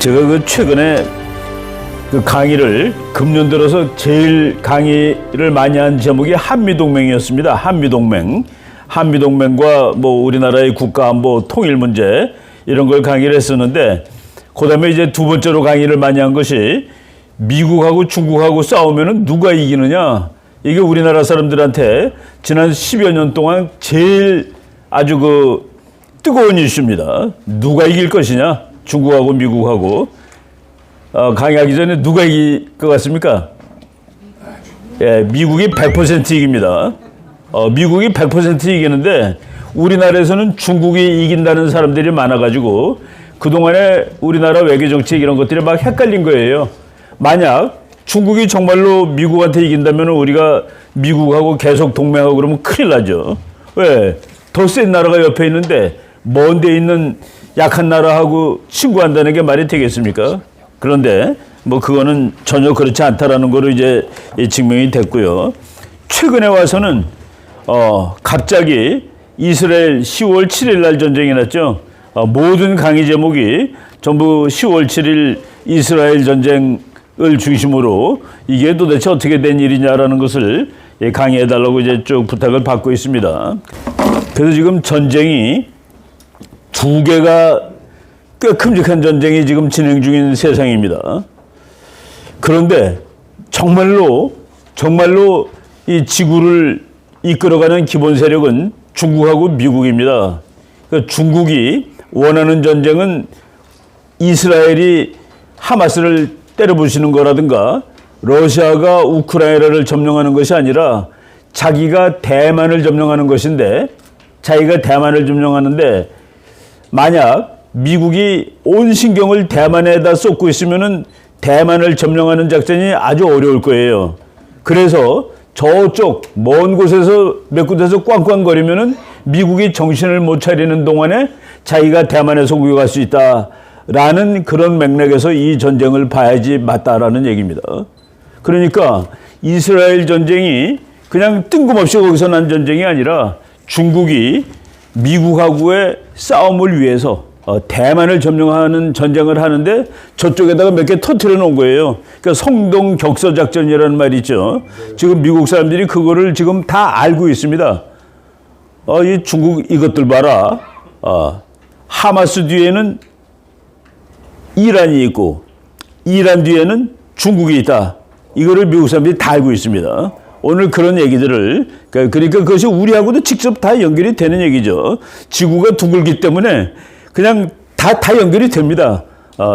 제가 최근에 강의를 금년 들어서 제일 강의를 많이 한 제목이 한미동맹이었습니다. 한미동맹과 우리나라의 국가안보 통일 문제 이런 걸 강의를 했었는데, 그다음에 이제 두 번째로 강의를 많이 한 것이 미국하고 중국하고 싸우면은 누가 이기느냐. 이게 우리나라 사람들한테 지난 10여 년 동안 제일 아주 뜨거운 이슈입니다. 누가 이길 것이냐? 중국하고 미국하고. 강의하기 전에 누가 이길 것 같습니까? 예, 미국이 100% 이깁니다. 미국이 100% 이기는데 우리나라에서는 중국이 이긴다는 사람들이 많아가지고 그동안에 우리나라 외교정책 이런 것들이 막 헷갈린 거예요. 만약 중국이 정말로 미국한테 이긴다면 우리가 미국하고 계속 동맹하고 그러면 큰일 나죠. 왜? 더 센 나라가 옆에 있는데 먼 데 있는 약한 나라하고 친구한다는 게 말이 되겠습니까? 그런데 그거는 전혀 그렇지 않다라는 거로 이제 증명이 됐고요. 최근에 와서는 갑자기 이스라엘 10월 7일 날 전쟁이 났죠. 모든 강의 제목이 전부 10월 7일 이스라엘 전쟁을 중심으로 이게 도대체 어떻게 된 일이냐라는 것을 강의해달라고 이제 쭉 부탁을 받고 있습니다. 그래서 지금 전쟁이 두 개가 꽤 큼직한 전쟁이 지금 진행 중인 세상입니다. 그런데 정말로 이 지구를 이끌어가는 기본 세력은 중국하고 미국입니다. 그러니까 중국이 원하는 전쟁은 이스라엘이 하마스를 때려부시는 거라든가 러시아가 우크라이나를 점령하는 것이 아니라 자기가 대만을 점령하는 것인데, 자기가 대만을 점령하는데 만약 미국이 온 신경을 대만에다 쏟고 있으면은 대만을 점령하는 작전이 아주 어려울 거예요. 그래서 저쪽 먼 곳에서 몇 군데서 꽝꽝거리면은 미국이 정신을 못 차리는 동안에 자기가 대만에서 공격할 수 있다라는 그런 맥락에서 이 전쟁을 봐야지 맞다라는 얘기입니다. 그러니까 이스라엘 전쟁이 그냥 뜬금없이 거기서 난 전쟁이 아니라 중국이 미국하고의 싸움을 위해서 대만을 점령하는 전쟁을 하는데 저쪽에다가 몇 개 터뜨려 놓은 거예요. 그러니까 성동 격서작전이라는 말이 있죠. 지금 미국 사람들이 그거를 지금 다 알고 있습니다. 이 중국 이것들 봐라. 하마스 뒤에는 이란이 있고 이란 뒤에는 중국이 있다. 이거를 미국 사람들이 다 알고 있습니다. 오늘 그런 얘기들을, 그러니까 그것이 우리하고도 직접 다 연결이 되는 얘기죠. 지구가 둥글기 때문에 그냥 다 연결이 됩니다.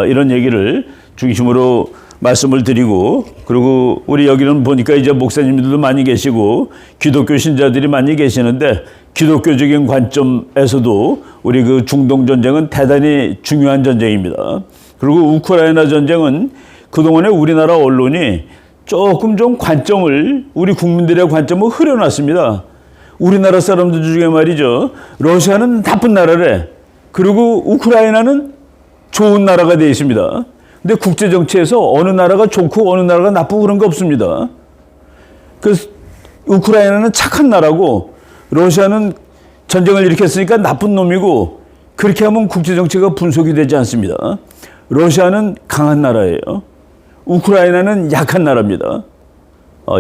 이런 얘기를 중심으로 말씀을 드리고, 그리고 우리 여기는 보니까 이제 목사님들도 많이 계시고 기독교 신자들이 많이 계시는데, 기독교적인 관점에서도 우리 그 중동 전쟁은 대단히 중요한 전쟁입니다. 그리고 우크라이나 전쟁은 그동안에 우리나라 언론이 조금 좀 관점을, 우리 국민들의 관점을 흐려놨습니다. 우리나라 사람들 중에 말이죠, 러시아는 나쁜 나라래. 그리고 우크라이나는 좋은 나라가 되어 있습니다. 근데 국제정치에서 어느 나라가 좋고 어느 나라가 나쁘고 그런 거 없습니다. 그래서 우크라이나는 착한 나라고 러시아는 전쟁을 일으켰으니까 나쁜 놈이고, 그렇게 하면 국제정치가 분석이 되지 않습니다. 러시아는 강한 나라예요. 우크라이나는 약한 나라입니다.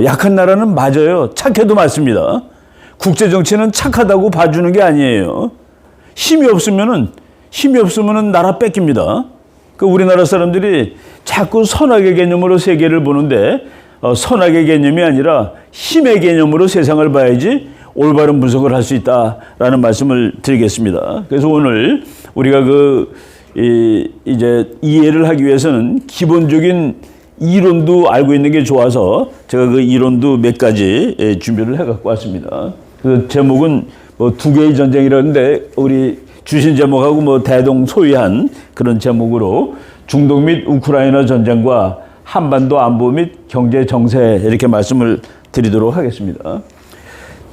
약한 나라는 맞아요. 착해도 맞습니다. 국제정치는 착하다고 봐주는 게 아니에요. 힘이 없으면은 나라 뺏깁니다. 우리나라 사람들이 자꾸 선악의 개념으로 세계를 보는데, 선악의 개념이 아니라 힘의 개념으로 세상을 봐야지 올바른 분석을 할 수 있다라는 말씀을 드리겠습니다. 그래서 오늘 우리가 이제 이해를 하기 위해서는 기본적인 이론도 알고 있는 게 좋아서 제가 그 이론도 몇 가지 준비를 해 갖고 왔습니다. 그 제목은 두 개의 전쟁이라는데, 우리 주신 제목하고 대동소이한 그런 제목으로 중동 및 우크라이나 전쟁과 한반도 안보 및 경제 정세, 이렇게 말씀을 드리도록 하겠습니다.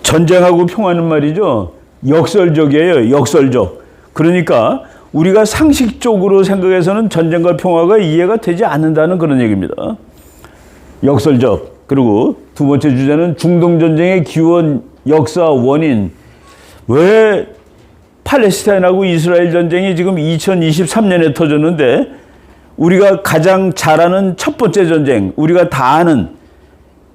전쟁하고 평화는 말이죠, 역설적이에요. 역설적. 그러니까 우리가 상식적으로 생각해서는 전쟁과 평화가 이해가 되지 않는다는 그런 얘기입니다. 역설적. 그리고 두 번째 주제는 중동 전쟁의 기원, 역사, 원인. 왜 팔레스타인하고 이스라엘 전쟁이 지금 2023년에 터졌는데 우리가 가장 잘 아는 첫 번째 전쟁, 우리가 다 아는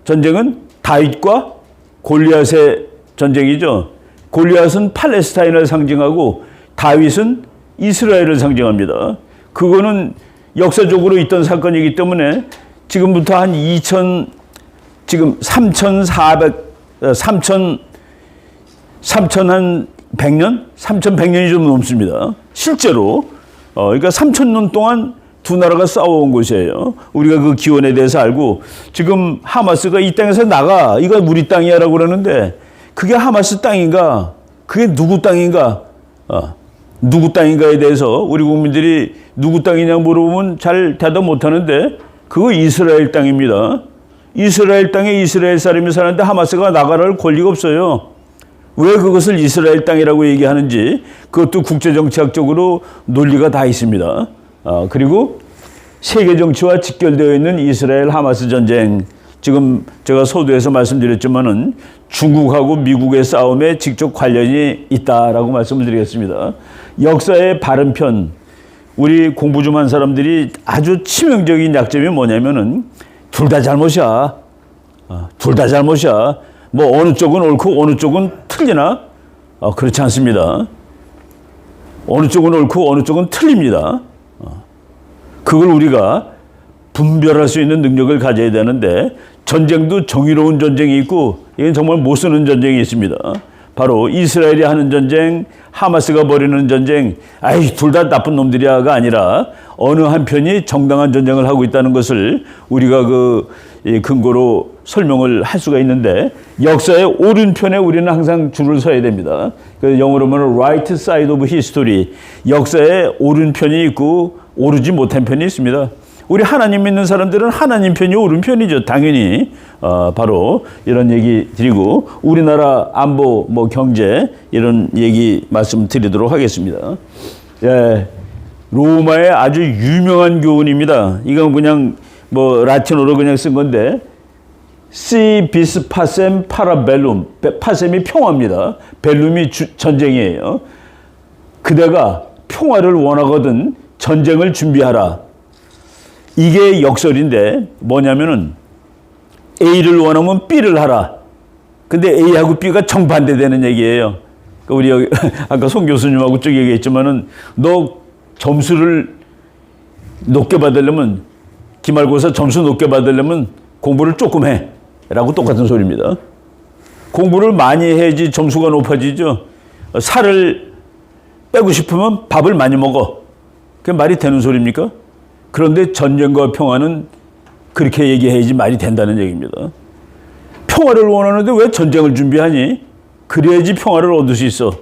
전쟁은 다윗과 골리앗의 전쟁이죠. 골리앗은 팔레스타인을 상징하고 다윗은 이스라엘을 상징합니다. 그거는 역사적으로 있던 사건이기 때문에 지금부터 한 3,100년이 좀 넘습니다. 실제로 그러니까 3,000년 동안 두 나라가 싸워온 곳이에요. 우리가 그 기원에 대해서 알고 지금 하마스가 이 땅에서 나가, 이거 우리 땅이야라고 그러는데 그게 하마스 땅인가? 그게 누구 땅인가? 누구 땅인가에 대해서 우리 국민들이 누구 땅이냐고 물어보면 잘 대답 못하는데 그거 이스라엘 땅입니다. 이스라엘 땅에 이스라엘 사람이 사는데 하마스가 나가랄 권리가 없어요. 왜 그것을 이스라엘 땅이라고 얘기하는지 그것도 국제정치학적으로 논리가 다 있습니다. 그리고 세계 정치와 직결되어 있는 이스라엘 하마스 전쟁, 지금 제가 서두에서 말씀드렸지만은 중국하고 미국의 싸움에 직접 관련이 있다라고 말씀을 드리겠습니다. 역사의 바른 편, 우리 공부 좀 한 사람들이 아주 치명적인 약점이 뭐냐면은 둘 다 잘못이야. 둘 다 잘못이야. 뭐 어느 쪽은 옳고 어느 쪽은 틀리나? 그렇지 않습니다. 어느 쪽은 옳고 어느 쪽은 틀립니다. 그걸 우리가 분별할 수 있는 능력을 가져야 되는데 전쟁도 정의로운 전쟁이 있고 이건 정말 못 쓰는 전쟁이 있습니다. 바로 이스라엘이 하는 전쟁, 하마스가 벌이는 전쟁, 둘 다 나쁜 놈들이야가 아니라 어느 한편이 정당한 전쟁을 하고 있다는 것을 우리가 그 근거로 설명을 할 수가 있는데 역사의 오른편에 우리는 항상 줄을 서야 됩니다. 그래서 영어로 보면 right side of history, 역사의 오른편이 있고 오르지 못한 편이 있습니다. 우리 하나님 믿는 사람들은 하나님 편이 오른편이죠. 당연히 바로 이런 얘기 드리고 우리나라 안보, 뭐 경제 이런 얘기 말씀드리도록 하겠습니다. 예, 로마의 아주 유명한 교훈입니다. 이건 그냥 뭐 라틴어로 그냥 쓴 건데 Si bis pacem para bellum, 파셈이 평화입니다. 벨룸이 전쟁이에요. 그대가 평화를 원하거든 전쟁을 준비하라. 이게 역설인데 뭐냐면은 A를 원하면 B를 하라. 근데 A하고 B가 정반대되는 얘기예요. 그러니까 우리 여기 아까 송 교수님하고 쭉 얘기했지만은 너 점수를 높게 받으려면 기말고사 점수 높게 받으려면 공부를 조금 해. 라고 똑같은 소리입니다. 공부를 많이 해야지 점수가 높아지죠. 살을 빼고 싶으면 밥을 많이 먹어. 그게 말이 되는 소리입니까? 그런데 전쟁과 평화는 그렇게 얘기해야지 말이 된다는 얘기입니다. 평화를 원하는데 왜 전쟁을 준비하니? 그래야지 평화를 얻을 수 있어.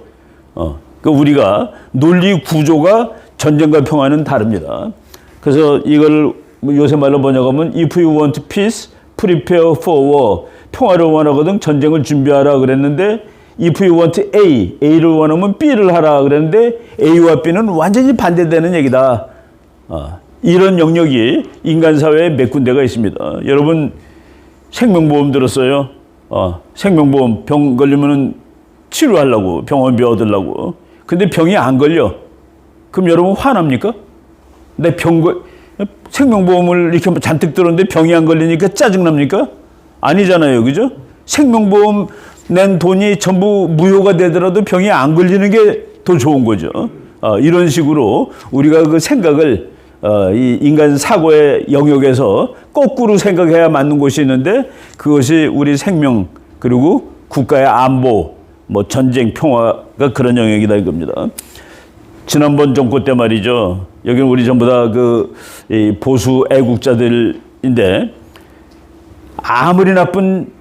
그러니까 우리가 논리 구조가 전쟁과 평화는 다릅니다. 그래서 이걸 요새 말로 번역하면 If you want peace, prepare for war. 평화를 원하거든 전쟁을 준비하라 그랬는데 If you want A, A를 원하면 B를 하라 그랬는데 A와 B는 완전히 반대되는 얘기다. 이런 영역이 인간 사회에 몇 군데가 있습니다. 여러분 생명보험 들었어요? 생명보험 병 걸리면은 치료하려고 병원비 얻으려고. 근데 병이 안 걸려. 그럼 여러분 화납니까? 내 생명보험을 이렇게 잔뜩 들었는데 병이 안 걸리니까 짜증납니까? 아니잖아요. 그죠? 생명보험 낸 돈이 전부 무효가 되더라도 병이 안 걸리는 게 더 좋은 거죠. 이런 식으로 우리가 그 생각을 이 인간 사고의 영역에서 거꾸로 생각해야 맞는 곳이 있는데 그것이 우리 생명 그리고 국가의 안보, 뭐 전쟁, 평화가 그런 영역이다 이겁니다. 지난번 정권 때 말이죠. 여기는 우리 전부 다 그 보수 애국자들인데 아무리 나쁜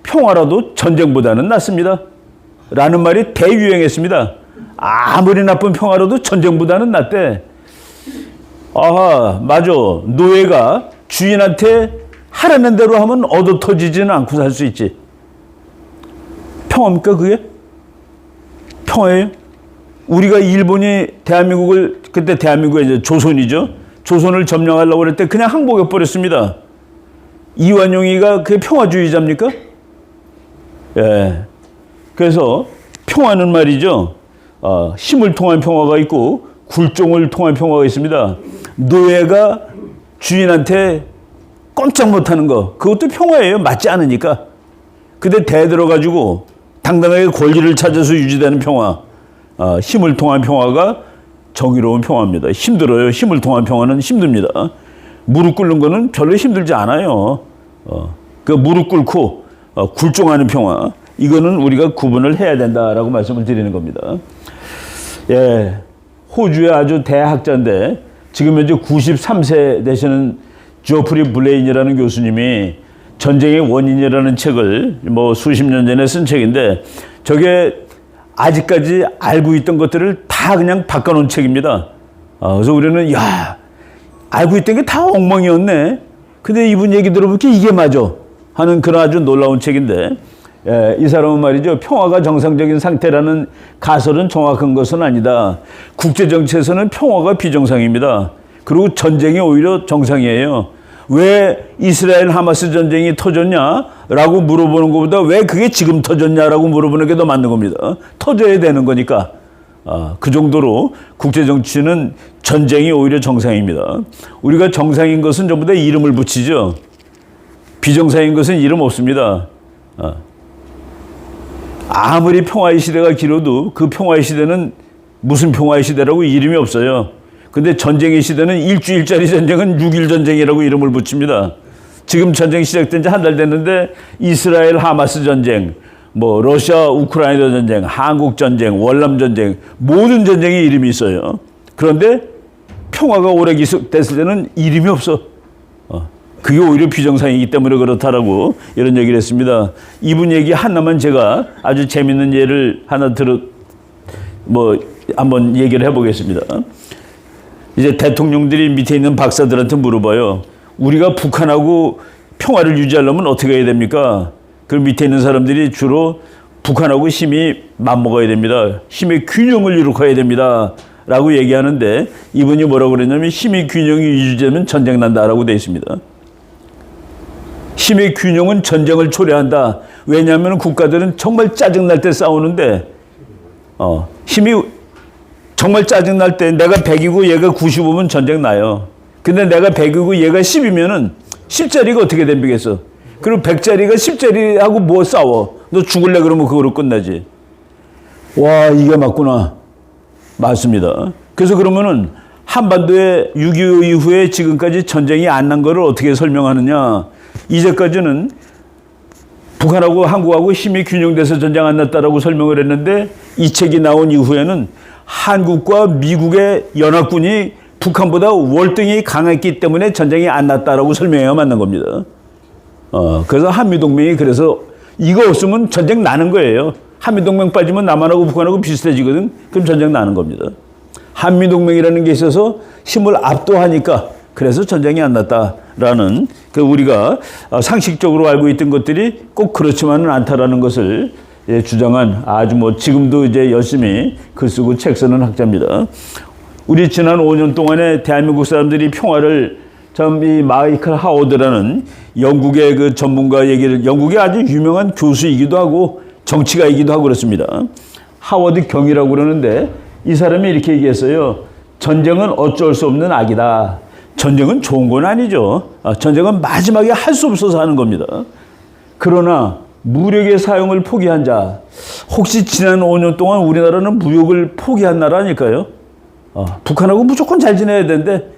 평화라도 전쟁보다는 낫습니다. 라는 말이 대유행했습니다. 아무리 나쁜 평화라도 전쟁보다는 낫대. 맞아. 노예가 주인한테 하라는 대로 하면 얻어 터지지는 않고 살 수 있지. 평화입니까 그게? 평화예요? 우리가 일본이 대한민국을, 그때 대한민국이 이제 조선이죠. 조선을 점령하려고 그럴 때 그냥 항복해 버렸습니다. 이완용이가 그게 평화주의자입니까? 예. 그래서 평화는 말이죠. 힘을 통한 평화가 있고 굴종을 통한 평화가 있습니다. 노예가 주인한테 꼼짝 못하는 거, 그것도 평화예요. 맞지 않으니까. 근데 대들어가지고 당당하게 권리를 찾아서 유지되는 평화, 힘을 통한 평화가 정의로운 평화입니다. 힘들어요. 힘을 통한 평화는 힘듭니다. 무릎 꿇는 거는 별로 힘들지 않아요. 그 무릎 꿇고 굴종하는 평화, 이거는 우리가 구분을 해야 된다라고 말씀을 드리는 겁니다. 예, 호주의 아주 대학자인데 지금 현재 93세 되시는 조프리 블레인이라는 교수님이 전쟁의 원인이라는 책을 뭐 수십 년 전에 쓴 책인데, 저게 아직까지 알고 있던 것들을 다 그냥 바꿔놓은 책입니다. 그래서 우리는 알고 있던 게 다 엉망이었네. 근데 이분 얘기 들어보니까 이게 맞아 하는 그런 아주 놀라운 책인데, 이 사람은 말이죠, 평화가 정상적인 상태라는 가설은 정확한 것은 아니다. 국제정치에서는 평화가 비정상입니다. 그리고 전쟁이 오히려 정상이에요. 왜 이스라엘 하마스 전쟁이 터졌냐라고 물어보는 것보다 왜 그게 지금 터졌냐라고 물어보는 게 더 맞는 겁니다. 터져야 되는 거니까. 그 정도로 국제정치는 전쟁이 오히려 정상입니다. 우리가 정상인 것은 전부 다 이름을 붙이죠. 비정상인 것은 이름 없습니다. 아무리 평화의 시대가 길어도 그 평화의 시대는 무슨 평화의 시대라고 이름이 없어요. 근데 전쟁의 시대는 일주일짜리 전쟁은 6일 전쟁이라고 이름을 붙입니다. 지금 전쟁 시작된 지 한 달 됐는데 이스라엘 하마스 전쟁, 뭐 러시아 우크라이나 전쟁, 한국 전쟁, 월남 전쟁, 모든 전쟁에 이름이 있어요. 그런데 평화가 오래 계속됐을 때는 이름이 없어. 그게 오히려 비정상이기 때문에 그렇다라고 이런 얘기를 했습니다. 이분 얘기 하나만 제가 아주 재밌는 예를 하나 한번 얘기를 해보겠습니다. 이제 대통령들이 밑에 있는 박사들한테 물어봐요. 우리가 북한하고 평화를 유지하려면 어떻게 해야 됩니까? 그 밑에 있는 사람들이 주로 북한하고 힘이 맞먹어야 됩니다. 힘의 균형을 이룩해야 됩니다. 라고 얘기하는데, 이분이 뭐라고 그랬냐면 힘의 균형이 유지되면 전쟁 난다라고 되어 있습니다. 힘의 균형은 전쟁을 초래한다. 왜냐하면 국가들은 정말 짜증날 때 싸우는데, 힘이 정말 짜증날 때 내가 100이고 얘가 95면 전쟁 나요. 근데 내가 100이고 얘가 10이면은 10짜리가 어떻게 됩니겠어? 그리고 100짜리가 10짜리하고 뭐 싸워? 너 죽을래 그러면 그거로 끝나지. 와, 이게 맞구나. 맞습니다. 그래서 그러면은 한반도에 6.25 이후에 지금까지 전쟁이 안 난 거를 어떻게 설명하느냐. 이제까지는 북한하고 한국하고 힘이 균형돼서 전쟁 안 났다라고 설명을 했는데, 이 책이 나온 이후에는 한국과 미국의 연합군이 북한보다 월등히 강했기 때문에 전쟁이 안 났다라고 설명해야 맞는 겁니다. 그래서 한미동맹이 그래서 이거 없으면 전쟁 나는 거예요. 한미동맹 빠지면 남한하고 북한하고 비슷해지거든. 그럼 전쟁 나는 겁니다. 한미동맹이라는 게 있어서 힘을 압도하니까 그래서 전쟁이 안 났다라는, 그 우리가 상식적으로 알고 있던 것들이 꼭 그렇지만은 않다라는 것을 주장한 아주 지금도 이제 열심히 글 쓰고 책 쓰는 학자입니다. 우리 지난 5년 동안에 대한민국 사람들이 평화를 참 이 마이클 하워드라는 영국의 그 전문가 얘기를, 영국의 아주 유명한 교수이기도 하고 정치가이기도 하고 그렇습니다. 하워드 경이라고 그러는데, 이 사람이 이렇게 얘기했어요. 전쟁은 어쩔 수 없는 악이다. 전쟁은 좋은 건 아니죠. 전쟁은 마지막에 할 수 없어서 하는 겁니다. 그러나 무력의 사용을 포기한 자, 혹시 지난 5년 동안 우리나라는 무력을 포기한 나라니까요. 북한하고 무조건 잘 지내야 되는데,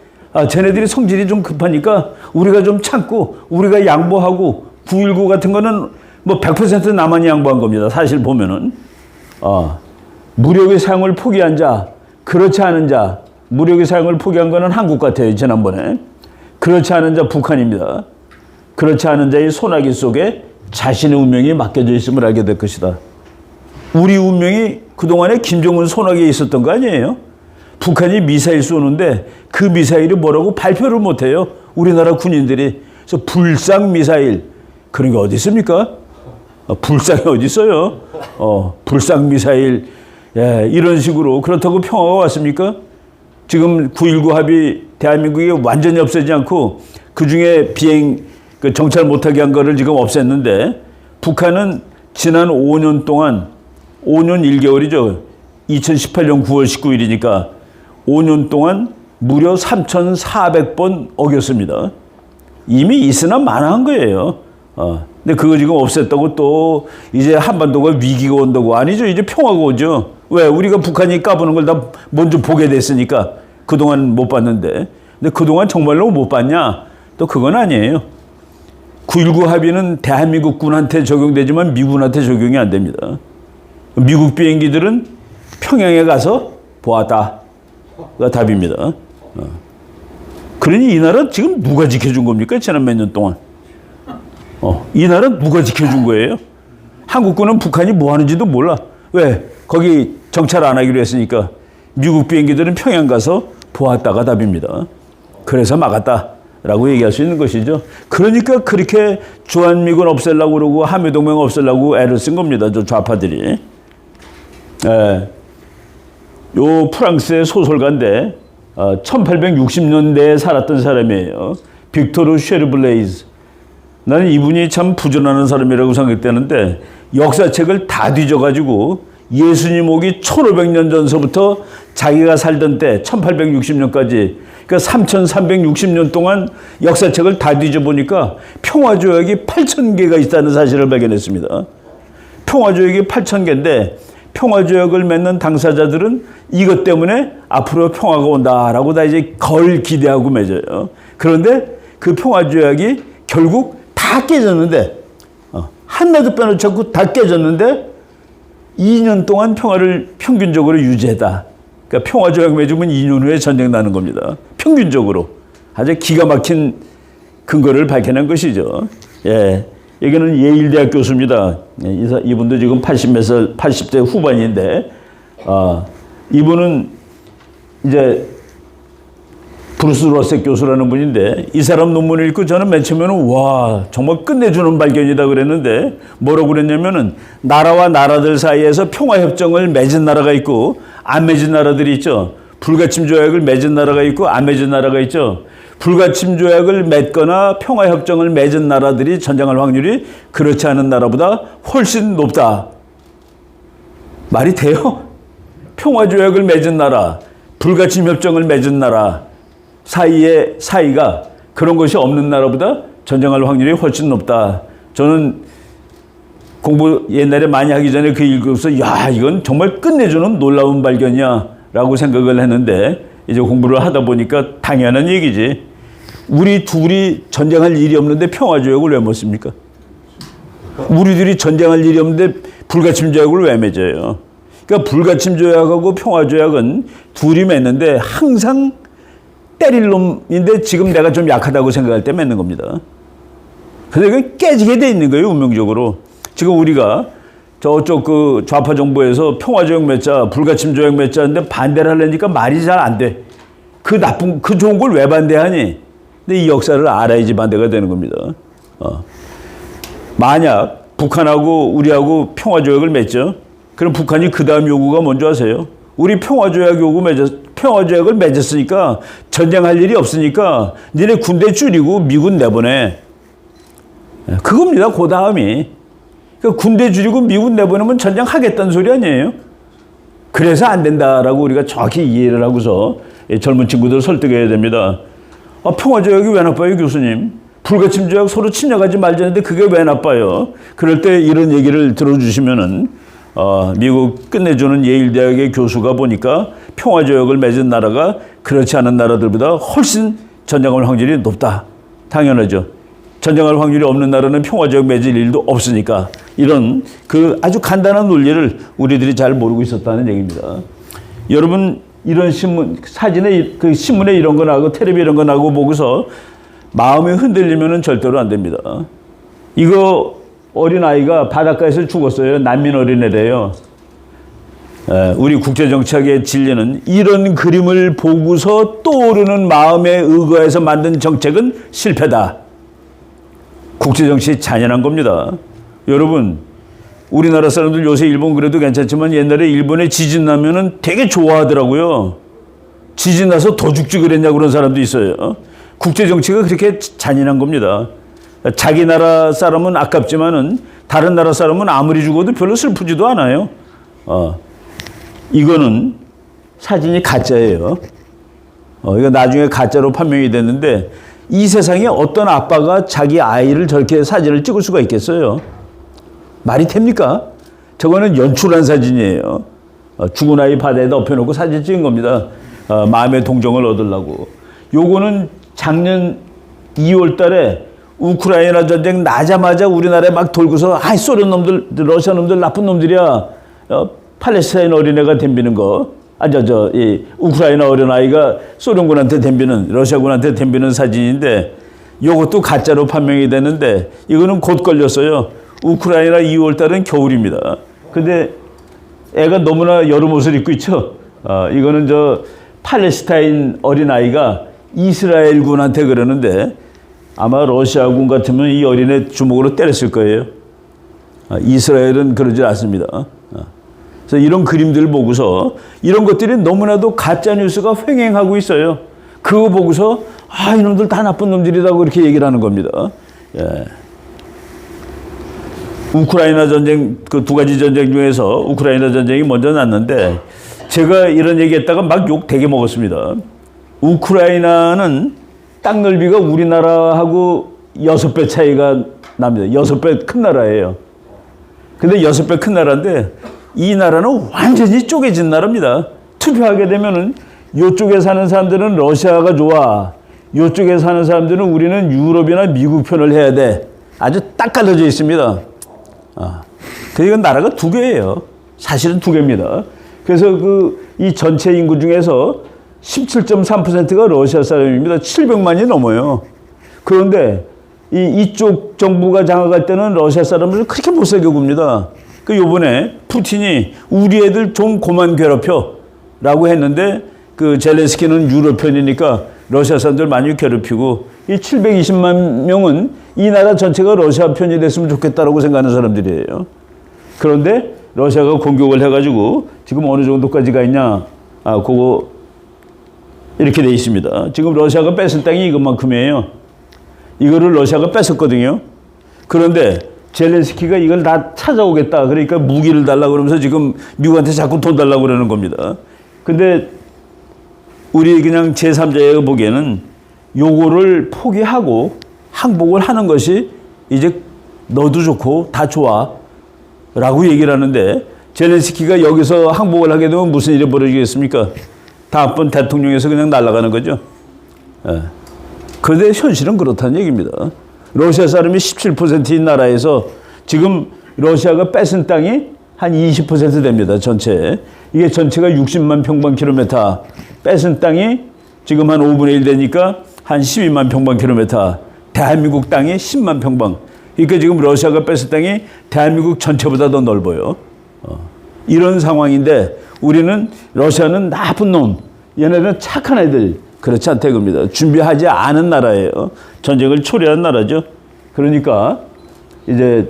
쟤네들이 성질이 좀 급하니까 우리가 좀 참고 우리가 양보하고, 9.19 같은 거는 100% 남한이 양보한 겁니다. 사실 보면은. 무력의 사용을 포기한 자, 그렇지 않은 자, 무력의 사용을 포기한 거는 한국 같아요. 지난번에. 그렇지 않은 자 북한입니다. 그렇지 않은 자의 소나기 속에 자신의 운명이 맡겨져 있음을 알게 될 것이다. 우리 운명이 그동안에 김정은 소나기에 있었던 거 아니에요? 북한이 미사일 쏘는데 그 미사일이 뭐라고 발표를 못해요. 우리나라 군인들이. 그래서 불상 미사일. 그런 게 어디 있습니까? 불상이 어디 있어요? 불상 미사일. 예, 이런 식으로. 그렇다고 평화가 왔습니까? 지금 9.19 합의 대한민국이 완전히 없애지 않고 그중에 정찰 못하게 한 거를 지금 없앴는데, 북한은 지난 5년 동안, 5년 1개월이죠. 2018년 9월 19일이니까 5년 동안 무려 3,400번 어겼습니다. 이미 있으나 마나한 거예요. 근데 그거 지금 없앴다고 또 이제 한반도가 위기가 온다고. 아니죠. 이제 평화가 오죠. 왜? 우리가 북한이 까부는 걸 다 먼저 보게 됐으니까. 그동안 못 봤는데. 근데 그동안 정말로 못 봤냐? 또 그건 아니에요. 9.19 합의는 대한민국 군한테 적용되지만 미군한테 적용이 안 됩니다. 미국 비행기들은 평양에 가서 보았다가 답입니다. 그러니 이 나라 지금 누가 지켜준 겁니까? 지난 몇 년 동안. 이 나라 누가 지켜준 거예요? 한국군은 북한이 뭐 하는지도 몰라. 왜? 거기 정찰 안 하기로 했으니까. 미국 비행기들은 평양 가서 보았다가 답입니다. 그래서 막았다라고 얘기할 수 있는 것이죠. 그러니까 그렇게 주한미군 없애려고 그러고 한미동맹 없애려고 애를 쓴 겁니다. 저 좌파들이. 요 프랑스의 소설가인데 1860년대에 살았던 사람이에요. 빅토르 쉐르블레이즈. 나는 이분이 참 부지런한 사람이라고 생각되는데 역사책을 다 뒤져가지고 예수님 오기 1500년 전서부터 자기가 살던 때 1860년까지 그러니까 3360년 동안 역사책을 다 뒤져보니까 평화조약이 8000개가 있다는 사실을 발견했습니다. 평화조약이 8000개인데 평화조약을 맺는 당사자들은 이것 때문에 앞으로 평화가 온다라고 다 이제 걸 기대하고 맺어요. 그런데 그 평화조약이 결국 다 깨졌는데 하나도 빼놓지 않고 다 깨졌는데 2년 동안 평화를 평균적으로 유지했다. 그러니까 평화조약 맺으면 2년 후에 전쟁 나는 겁니다. 평균적으로. 아주 기가 막힌 근거를 밝혀낸 것이죠. 예. 여기는 예일대학 교수입니다. 이분도 지금 80대 후반인데, 이분은 이제 브루스 러셀 교수라는 분인데, 이 사람 논문을 읽고 저는 맨 처음에는 와, 정말 끝내주는 발견이다 그랬는데, 뭐라고 그랬냐면은, 나라와 나라들 사이에서 평화협정을 맺은 나라가 있고, 안 맺은 나라들이 있죠. 불가침 조약을 맺은 나라가 있고, 안 맺은 나라가 있죠. 불가침 조약을 맺거나 평화협정을 맺은 나라들이 전쟁할 확률이 그렇지 않은 나라보다 훨씬 높다. 말이 돼요? 평화조약을 맺은 나라, 불가침 협정을 맺은 나라 사이의 사이가 그런 것이 없는 나라보다 전쟁할 확률이 훨씬 높다. 저는 공부 옛날에 많이 하기 전에 그 읽으면서 야, 이건 정말 끝내주는 놀라운 발견이야 라고 생각을 했는데 이제 공부를 하다 보니까 당연한 얘기지. 우리 둘이 전쟁할 일이 없는데 평화조약을 왜 못 씁니까? 우리들이 전쟁할 일이 없는데 불가침조약을 왜 맺어요? 그러니까 불가침조약하고 평화조약은 둘이 맺는데 항상 때릴 놈인데 지금 내가 좀 약하다고 생각할 때 맺는 겁니다. 그래서 이게 깨지게 돼 있는 거예요, 운명적으로. 지금 우리가 저쪽 그 좌파 정부에서 평화조약 맺자, 불가침조약 맺자 하는데 반대를 하려니까 말이 잘 안 돼. 그 좋은 걸 왜 반대하니? 근데 이 역사를 알아야지 반대가 되는 겁니다. 만약 북한하고 우리하고 평화조약을 맺죠. 그럼 북한이 그 다음 요구가 뭔지 아세요? 우리 평화조약을 맺었으니까 전쟁할 일이 없으니까 니네 군대 줄이고 미군 내보내. 그겁니다. 그 다음이. 그러니까 군대 줄이고 미군 내보내면 전쟁하겠다는 소리 아니에요? 그래서 안 된다라고 우리가 정확히 이해를 하고서 젊은 친구들 설득해야 됩니다. 평화조약이 왜 나빠요, 교수님? 불가침조약 서로 침략하지 말자는데 그게 왜 나빠요? 그럴 때 이런 얘기를 들어주시면은 미국 끝내주는 예일대학의 교수가 보니까 평화조약을 맺은 나라가 그렇지 않은 나라들보다 훨씬 전쟁할 확률이 높다. 당연하죠. 전쟁할 확률이 없는 나라는 평화조약 맺을 일도 없으니까 이런 그 아주 간단한 논리를 우리들이 잘 모르고 있었다는 얘기입니다. 여러분 이런 사진에 그 신문에 이런 거 나고 텔레비 이런 거 나고 보고서 마음이 흔들리면은 절대로 안 됩니다. 이거 어린아이가 바닷가에서 죽었어요. 난민 어린애래요. 우리 국제정치학의 진리는 이런 그림을 보고서 떠오르는 마음에 의거해서 만든 정책은 실패다. 국제정치 잔인한 겁니다. 여러분, 우리나라 사람들 요새 일본 그래도 괜찮지만 옛날에 일본에 지진 나면은 되게 좋아하더라고요. 지진 나서 더 죽지 그랬냐고 그런 사람도 있어요. 국제정치가 그렇게 잔인한 겁니다. 자기 나라 사람은 아깝지만은 다른 나라 사람은 아무리 죽어도 별로 슬프지도 않아요. 이거는 사진이 가짜예요. 이거 나중에 가짜로 판명이 됐는데 이 세상에 어떤 아빠가 자기 아이를 저렇게 사진을 찍을 수가 있겠어요? 말이 됩니까? 저거는 연출한 사진이에요. 죽은 아이 바다에다 엎혀놓고 사진 찍은 겁니다. 마음의 동정을 얻으려고. 요거는 작년 2월 달에 우크라이나 전쟁 나자마자 우리나라에 막 돌고서 소련 놈들, 러시아 놈들 나쁜 놈들이야. 팔레스타인 어린애가 덤비는 거. 이 우크라이나 어린아이가 소련군한테 덤비는, 러시아군한테 덤비는 사진인데 요것도 가짜로 판명이 됐는데 이거는 곧 걸렸어요. 우크라이나 2월 달은 겨울입니다. 근데 애가 너무나 여름 옷을 입고 있죠. 이거는 팔레스타인 어린아이가 이스라엘군한테 그러는데 아마 러시아군 같으면 이 어린애 주먹으로 때렸을 거예요. 이스라엘은 그러지 않습니다. 그래서 이런 그림들을 보고서 이런 것들이 너무나도 가짜 뉴스가 횡행하고 있어요. 그거 보고서 이놈들 다 나쁜 놈들이라고 이렇게 얘기를 하는 겁니다. 예. 우크라이나 전쟁 그 두 가지 전쟁 중에서 우크라이나 전쟁이 먼저 났는데 제가 이런 얘기했다가 막 욕 되게 먹었습니다. 우크라이나는 땅 넓이가 우리나라하고 6배 차이가 납니다. 6배 큰 나라예요. 근데 6배 큰 나라인데 이 나라는 완전히 쪼개진 나라입니다. 투표하게 되면은 이쪽에 사는 사람들은 러시아가 좋아. 이쪽에 사는 사람들은 우리는 유럽이나 미국 편을 해야 돼. 아주 딱 갈라져 있습니다. 이건 나라가 두 개예요. 사실은 두 개입니다. 그래서 이 전체 인구 중에서 17.3%가 러시아 사람입니다. 700만이 넘어요. 그런데 이쪽 정부가 장악할 때는 러시아 사람들을 그렇게 못 살게 굽니다. 요번에 푸틴이 우리 애들 좀 그만 괴롭혀 라고 했는데 젤렌스키는 유럽 편이니까 러시아 사람들 많이 괴롭히고 이 720만 명은 이 나라 전체가 러시아 편이 됐으면 좋겠다라고 생각하는 사람들이에요. 그런데 러시아가 공격을 해가지고 지금 어느 정도까지 가 있냐? 그거 이렇게 돼 있습니다. 지금 러시아가 뺏은 땅이 이것만큼이에요. 이거를 러시아가 뺏었거든요. 그런데 젤렌스키가 이걸 다 찾아오겠다. 그러니까 무기를 달라고 그러면서 지금 미국한테 자꾸 돈 달라고 그러는 겁니다. 근데 우리 그냥 제3자가 보기에는 요거를 포기하고 항복을 하는 것이 이제 너도 좋고 다 좋아 라고 얘기를 하는데 젤렌스키가 여기서 항복을 하게 되면 무슨 일이 벌어지겠습니까? 다음번 대통령에서 그냥 날아가는 거죠. 그런데 현실은 그렇다는 얘기입니다. 러시아 사람이 17%인 나라에서 지금 러시아가 뺏은 땅이 한 20% 됩니다. 전체. 이게 전체가 60만 평방킬로미터. 뺏은 땅이 지금 한 5분의 1 되니까 한 12만 평방킬로미터. 대한민국 땅이 10만 평방. 그러니까 지금 러시아가 뺏은 땅이 대한민국 전체보다 더 넓어요. 이런 상황인데 우리는 러시아는 나쁜 놈, 얘네들은 착한 애들. 그렇지 않다 이겁니다. 준비하지 않은 나라예요. 전쟁을 초래한 나라죠. 그러니까 이제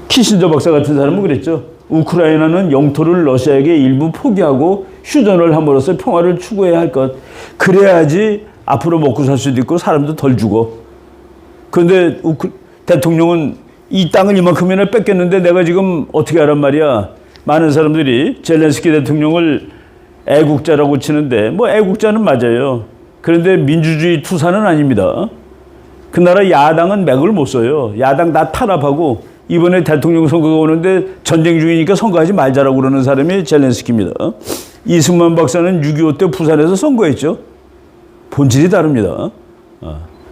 키신저 박사 같은 사람은 그랬죠. 우크라이나는 영토를 러시아에게 일부 포기하고 휴전을 함으로써 평화를 추구해야 할 것. 그래야지 앞으로 먹고 살 수도 있고 사람도 덜 죽어. 그런데 대통령은 이 땅을 이만큼이나 뺏겼는데 내가 지금 어떻게 하란 말이야. 많은 사람들이 젤렌스키 대통령을 애국자라고 치는데 애국자는 맞아요. 그런데 민주주의 투사는 아닙니다. 그 나라 야당은 맥을 못 써요. 야당 다 탄압하고 이번에 대통령 선거가 오는데 전쟁 중이니까 선거하지 말자라고 그러는 사람이 젤렌스키입니다. 이승만 박사는 6.25 때 부산에서 선거했죠. 본질이 다릅니다.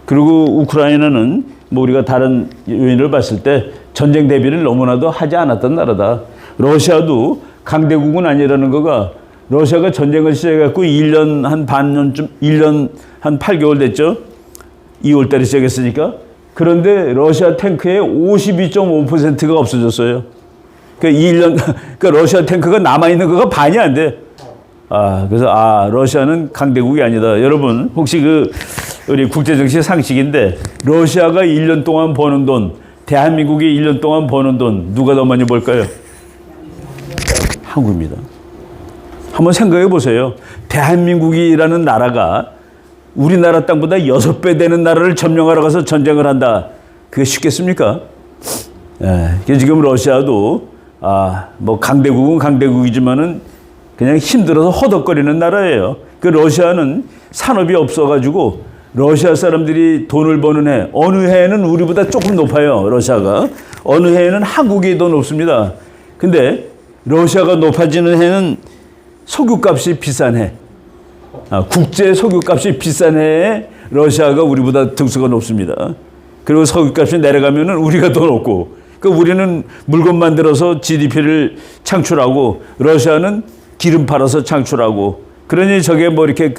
그리고 우크라이나는 우리가 다른 요인을 봤을 때 전쟁 대비를 너무나도 하지 않았던 나라다. 러시아도 강대국은 아니라는 거가 러시아가 전쟁을 시작했고 1년 한 반년쯤, 1년 한 8개월 됐죠. 2월 달에 시작했으니까. 그런데 러시아 탱크의 52.5%가 없어졌어요. 그러니까 1년, 그러니까 러시아 탱크가 남아있는 거가 반이 안 돼. 그래서 러시아는 강대국이 아니다. 여러분, 혹시 우리 국제정치 상식인데, 러시아가 1년 동안 버는 돈, 대한민국이 1년 동안 버는 돈, 누가 더 많이 벌까요? 한국입니다. 한번 생각해 보세요. 대한민국이라는 나라가 우리나라 땅보다 6배 되는 나라를 점령하러 가서 전쟁을 한다. 그게 쉽겠습니까? 지금 러시아도 강대국은 강대국이지만은 그냥 힘들어서 허덕거리는 나라예요. 그 러시아는 산업이 없어가지고 러시아 사람들이 돈을 버는 해, 어느 해에는 우리보다 조금 높아요. 러시아가. 어느 해에는 한국이 더 높습니다. 근데 러시아가 높아지는 해는 석유값이 비싼 해. 국제 석유값이 비싼 해에 러시아가 우리보다 등수가 높습니다. 그리고 석유값이 내려가면은 우리가 더 높고, 그러니까 우리는 물건 만들어서 GDP를 창출하고 러시아는 기름 팔아서 창출하고, 그러니 저게 뭐 이렇게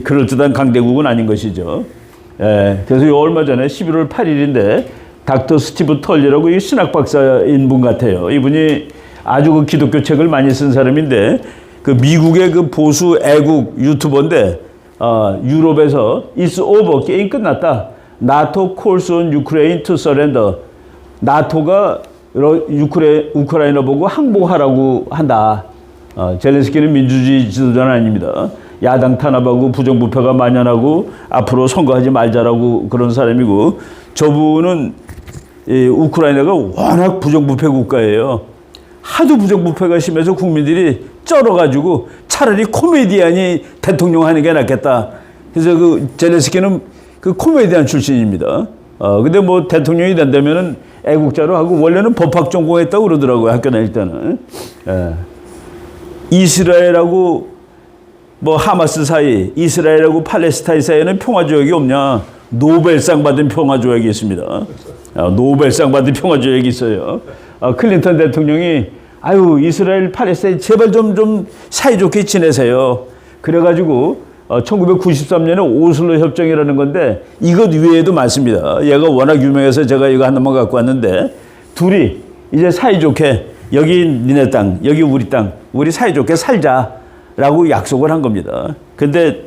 그럴듯한 강대국은 아닌 것이죠. 그래서 얼마 전에 11월 8일인데 닥터 스티브 털리라고 이 신학 박사인 분 같아요. 이분이 아주 그 기독교 책을 많이 쓴 사람인데, 그 미국의 그 보수 애국 유튜버인데, 유럽에서 It's over, 게임 끝났다. NATO calls on Ukraine to surrender. 나토가 우크라이나 보고 항복하라고 한다. 젤렌스키는 민주주의 지도자는 아닙니다. 야당 탄압하고 부정부패가 만연하고 앞으로 선거하지 말자라고 그런 사람이고, 저분은 우크라이나가 워낙 부정부패 국가예요. 하도 부정부패가 심해서 국민들이 쩔어가지고 차라리 코미디언이 대통령 하는 게 낫겠다. 그래서 그 젤렌스키는 그 코미디언 출신입니다. 근데 뭐 대통령이 된다면은 애국자로 하고, 원래는 법학 전공했다고 그러더라고요. 학교 다닐 때는. 이스라엘하고 뭐 하마스 사이, 이스라엘하고 팔레스타인 사이에는 평화조약이 없냐? 노벨상 받은 평화조약이 있습니다. 노벨상 받은 평화조약이 있어요. 클린턴 대통령이 아유, 이스라엘 팔레스타인 제발 좀 사이좋게 지내세요. 그래가지고 1993년에 오슬로 협정이라는 건데 이것 외에도 많습니다. 얘가 워낙 유명해서 제가 이거 하나만 갖고 왔는데, 둘이 이제 사이좋게 여기 니네 땅, 여기 우리 땅, 우리 사이좋게 살자라고 약속을 한 겁니다. 근데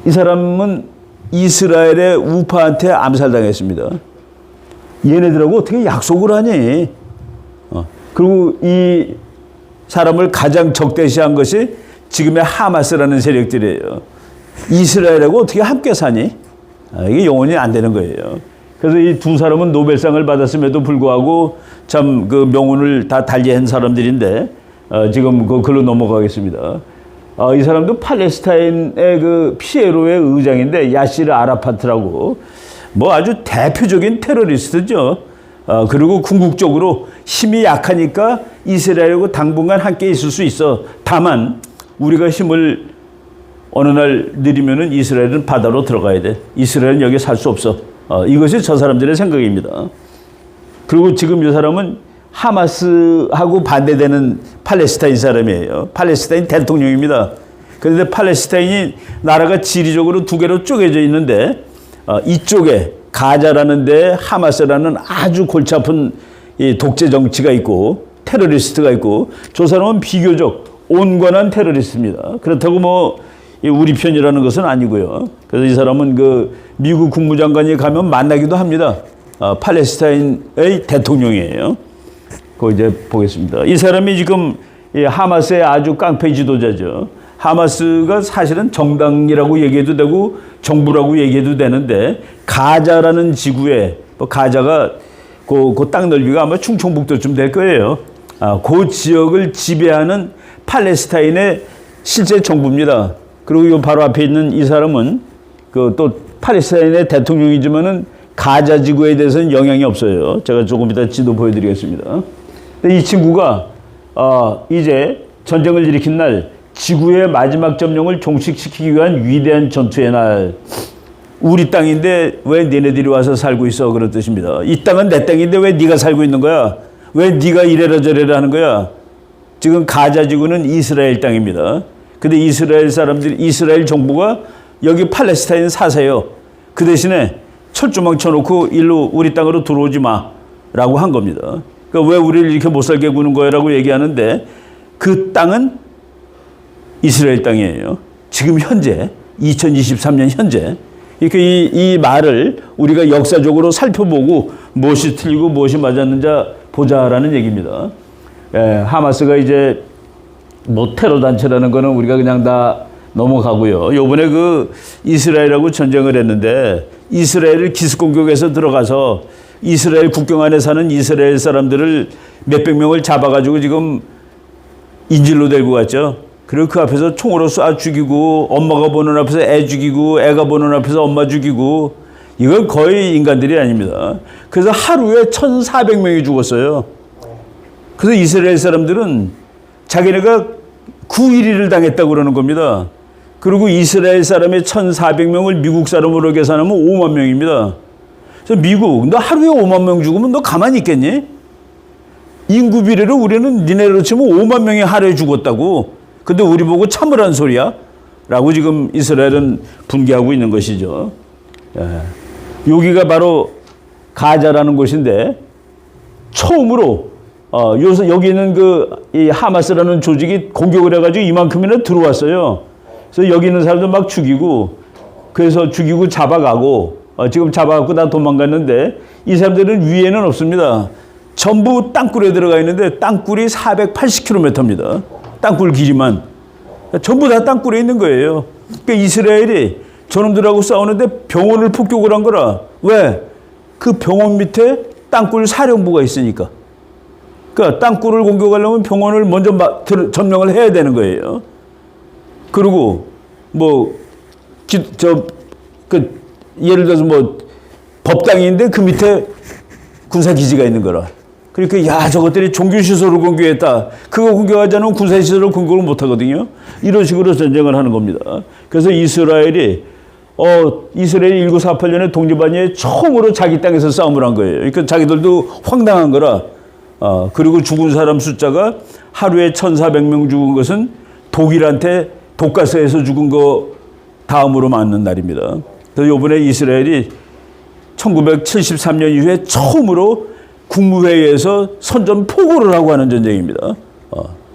이 사람은 이스라엘의 우파한테 암살당했습니다. 얘네들하고 어떻게 약속을 하니? 그리고 이 사람을 가장 적대시한 것이 지금의 하마스라는 세력들이에요. 이스라엘하고 어떻게 함께 사니? 이게 영원히 안 되는 거예요. 그래서 이 두 사람은 노벨상을 받았음에도 불구하고 참 그 명운을 다 달리한 사람들인데, 지금 글로 넘어가겠습니다. 이 사람도 팔레스타인의 그 피에로의 의장인데, 야시르 아라파트라고 뭐 아주 대표적인 테러리스트죠. 그리고 궁극적으로 힘이 약하니까 이스라엘하고 당분간 함께 있을 수 있어. 다만 우리가 힘을 어느 날 느리면은 이스라엘은 바다로 들어가야 돼. 이스라엘은 여기 살 수 없어. 이것이 저 사람들의 생각입니다. 그리고 지금 이 사람은 하마스하고 반대되는 팔레스타인 사람이에요. 팔레스타인 대통령입니다. 그런데 팔레스타인이 나라가 지리적으로 두 개로 쪼개져 있는데, 이쪽에 가자라는 데 하마스라는 아주 골치 아픈 이 독재 정치가 있고 테러리스트가 있고, 저 사람은 비교적 온건한 테러리스트입니다. 그렇다고 뭐 우리 편이라는 것은 아니고요. 그래서 이 사람은 그 미국 국무장관이 가면 만나기도 합니다. 팔레스타인의 대통령이에요. 그거 이제 보겠습니다. 이 사람이 지금 하마스의 아주 깡패 지도자죠. 하마스가 사실은 정당이라고 얘기해도 되고 정부라고 얘기해도 되는데, 가자라는 지구에, 가자가 그 땅 넓이가 아마 충청북도쯤 될 거예요. 그 지역을 지배하는 팔레스타인의 실제 정부입니다. 그리고 이 바로 앞에 있는 이 사람은 그 또 팔레스타인의 대통령이지만은 가자 지구에 대해서는 영향이 없어요. 제가 조금 이따 지도 보여드리겠습니다. 근데 이 친구가 이제 전쟁을 일으킨 날, 지구의 마지막 점령을 종식시키기 위한 위대한 전투의 날, 우리 땅인데 왜 니네들이 와서 살고 있어, 그런 뜻입니다. 이 땅은 내 땅인데 왜 네가 살고 있는 거야? 왜 네가 이래라 저래라 하는 거야? 지금 가자 지구는 이스라엘 땅입니다. 근데 이스라엘 사람들이, 이스라엘 정부가 여기 팔레스타인 사세요. 그 대신에 철조망 쳐놓고 일로 우리 땅으로 들어오지 마라고 한 겁니다. 그러니까 왜 우리를 이렇게 못 살게 구는 거야라고 얘기하는데, 그 땅은 이스라엘 땅이에요. 지금 현재 2023년 현재. 그러니까 이 말을 우리가 역사적으로 살펴보고 무엇이 틀리고 무엇이 맞았는지 보자라는 얘기입니다. 하마스가 이제 뭐 테러 단체라는 거는 우리가 그냥 다 넘어가고요. 요번에 그 이스라엘하고 전쟁을 했는데, 이스라엘을 기습 공격해서 들어가서 이스라엘 국경 안에 사는 이스라엘 사람들을 몇백 명을 잡아가지고 지금 인질로 데리고 갔죠. 그리고 그 앞에서 총으로 쏴 죽이고, 엄마가 보는 앞에서 애 죽이고, 애가 보는 앞에서 엄마 죽이고, 이건 거의 인간들이 아닙니다. 그래서 하루에 1,400명이 죽었어요. 그래서 이스라엘 사람들은 자기네가 9.11을 당했다고 그러는 겁니다. 그리고 이스라엘 사람의 1,400명을 미국 사람으로 계산하면 5만 명입니다. 그래서 미국, 너 하루에 5만 명 죽으면 너 가만히 있겠니? 인구 비례로 우리는 니네로 치면 5만 명이 하루에 죽었다고. 근데 우리 보고 참으란 소리야? 라고 지금 이스라엘은 분개하고 있는 것이죠. 예. 여기가 바로 가자라는 곳인데, 처음으로 여기 있는 이 하마스라는 조직이 공격을 해가지고 이만큼이나 들어왔어요. 그래서 여기 있는 사람들 막 죽이고, 그래서 죽이고 잡아가고, 지금 잡아갖고 다 도망갔는데, 이 사람들은 위에는 없습니다. 전부 땅굴에 들어가 있는데, 땅굴이 480km입니다. 땅굴 길이만. 전부 다 땅굴에 있는 거예요. 그러니까 이스라엘이 저놈들하고 싸우는데 병원을 폭격을 한 거라. 왜? 그 병원 밑에 땅굴 사령부가 있으니까. 그러니까 땅굴을 공격하려면 병원을 먼저 점령을 해야 되는 거예요. 그리고 예를 들어서 법당인데 그 밑에 군사기지가 있는 거라. 그러니까 저것들이 종교시설을 공격했다. 그거 공격하지 않으면 군사시설을 공격을 못하거든요. 이런 식으로 전쟁을 하는 겁니다. 그래서 이스라엘이 1948년에 독립한 이후에 처음으로 자기 땅에서 싸움을 한 거예요. 그러니까 자기들도 황당한 거라. 그리고 죽은 사람 숫자가 하루에 1,400명 죽은 것은 독일한테 독가스에서 죽은 거 다음으로 맞는 날입니다. 그래서 이번에 이스라엘이 1973년 이후에 처음으로 국무회의에서 선전포고를 하고 하는 전쟁입니다.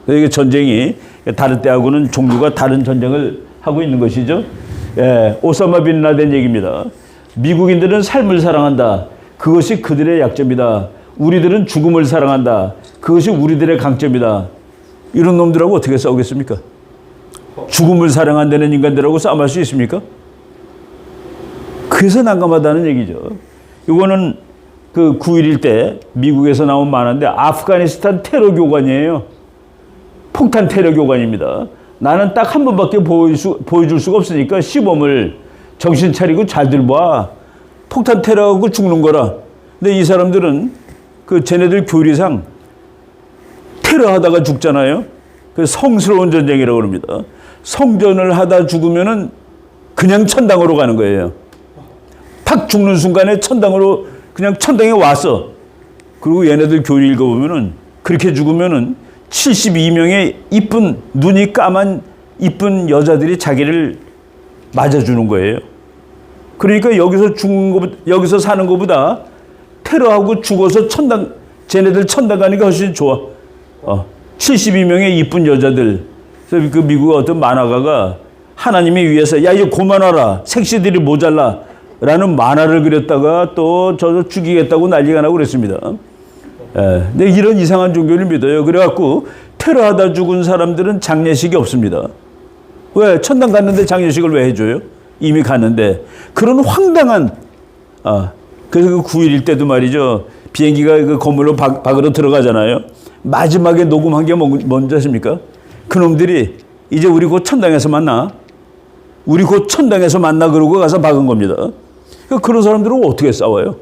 이게 전쟁이 다른 때하고는 종류가 다른 전쟁을 하고 있는 것이죠. 예, 오사마 빈 라덴 얘기입니다. 미국인들은 삶을 사랑한다. 그것이 그들의 약점이다. 우리들은 죽음을 사랑한다. 그것이 우리들의 강점이다. 이런 놈들하고 어떻게 싸우겠습니까? 죽음을 사랑한다는 인간들하고 싸움할 수 있습니까? 그래서 난감하다는 얘기죠. 이거는 그 9.11 때 미국에서 나온 만화인데 아프가니스탄 테러 교관이에요. 폭탄 테러 교관입니다. 나는 딱 한 번밖에 보여줄 수가 없으니까 시범을 정신 차리고 잘들 봐. 폭탄 테러하고 죽는 거라. 근데 이 사람들은 쟤네들 교리상 테러하다가 죽잖아요. 그 성스러운 전쟁이라고 그럽니다. 성전을 하다 죽으면은 그냥 천당으로 가는 거예요. 탁 죽는 순간에 그냥 천당에 왔어. 그리고 얘네들 교리 읽어보면은 그렇게 죽으면은 72명의 이쁜 눈이 까만 이쁜 여자들이 자기를 맞아주는 거예요. 그러니까 여기서 사는 것보다 테러하고 죽어서 쟤네들 천당 가니까 훨씬 좋아. 72명의 이쁜 여자들. 그래서 그 미국 어떤 만화가가 하나님이 위해서 야 이제 그만하라. 색시들이 모자라. 라는 만화를 그렸다가 또 저 죽이겠다고 난리가 나고 그랬습니다. 근데 이런 이상한 종교를 믿어요. 그래갖고 테러하다 죽은 사람들은 장례식이 없습니다. 왜? 천당 갔는데 장례식을 왜 해줘요? 이미 갔는데. 그런 황당한, 그래서 그 9.11 때도 말이죠. 비행기가 그 건물로 밖으로 들어가잖아요. 마지막에 녹음한 게 뭔지 아십니까? 그놈들이 이제 우리 곧 천당에서 만나. 우리 곧 천당에서 만나 그러고 가서 박은 겁니다. 그런 사람들은 어떻게 싸워요?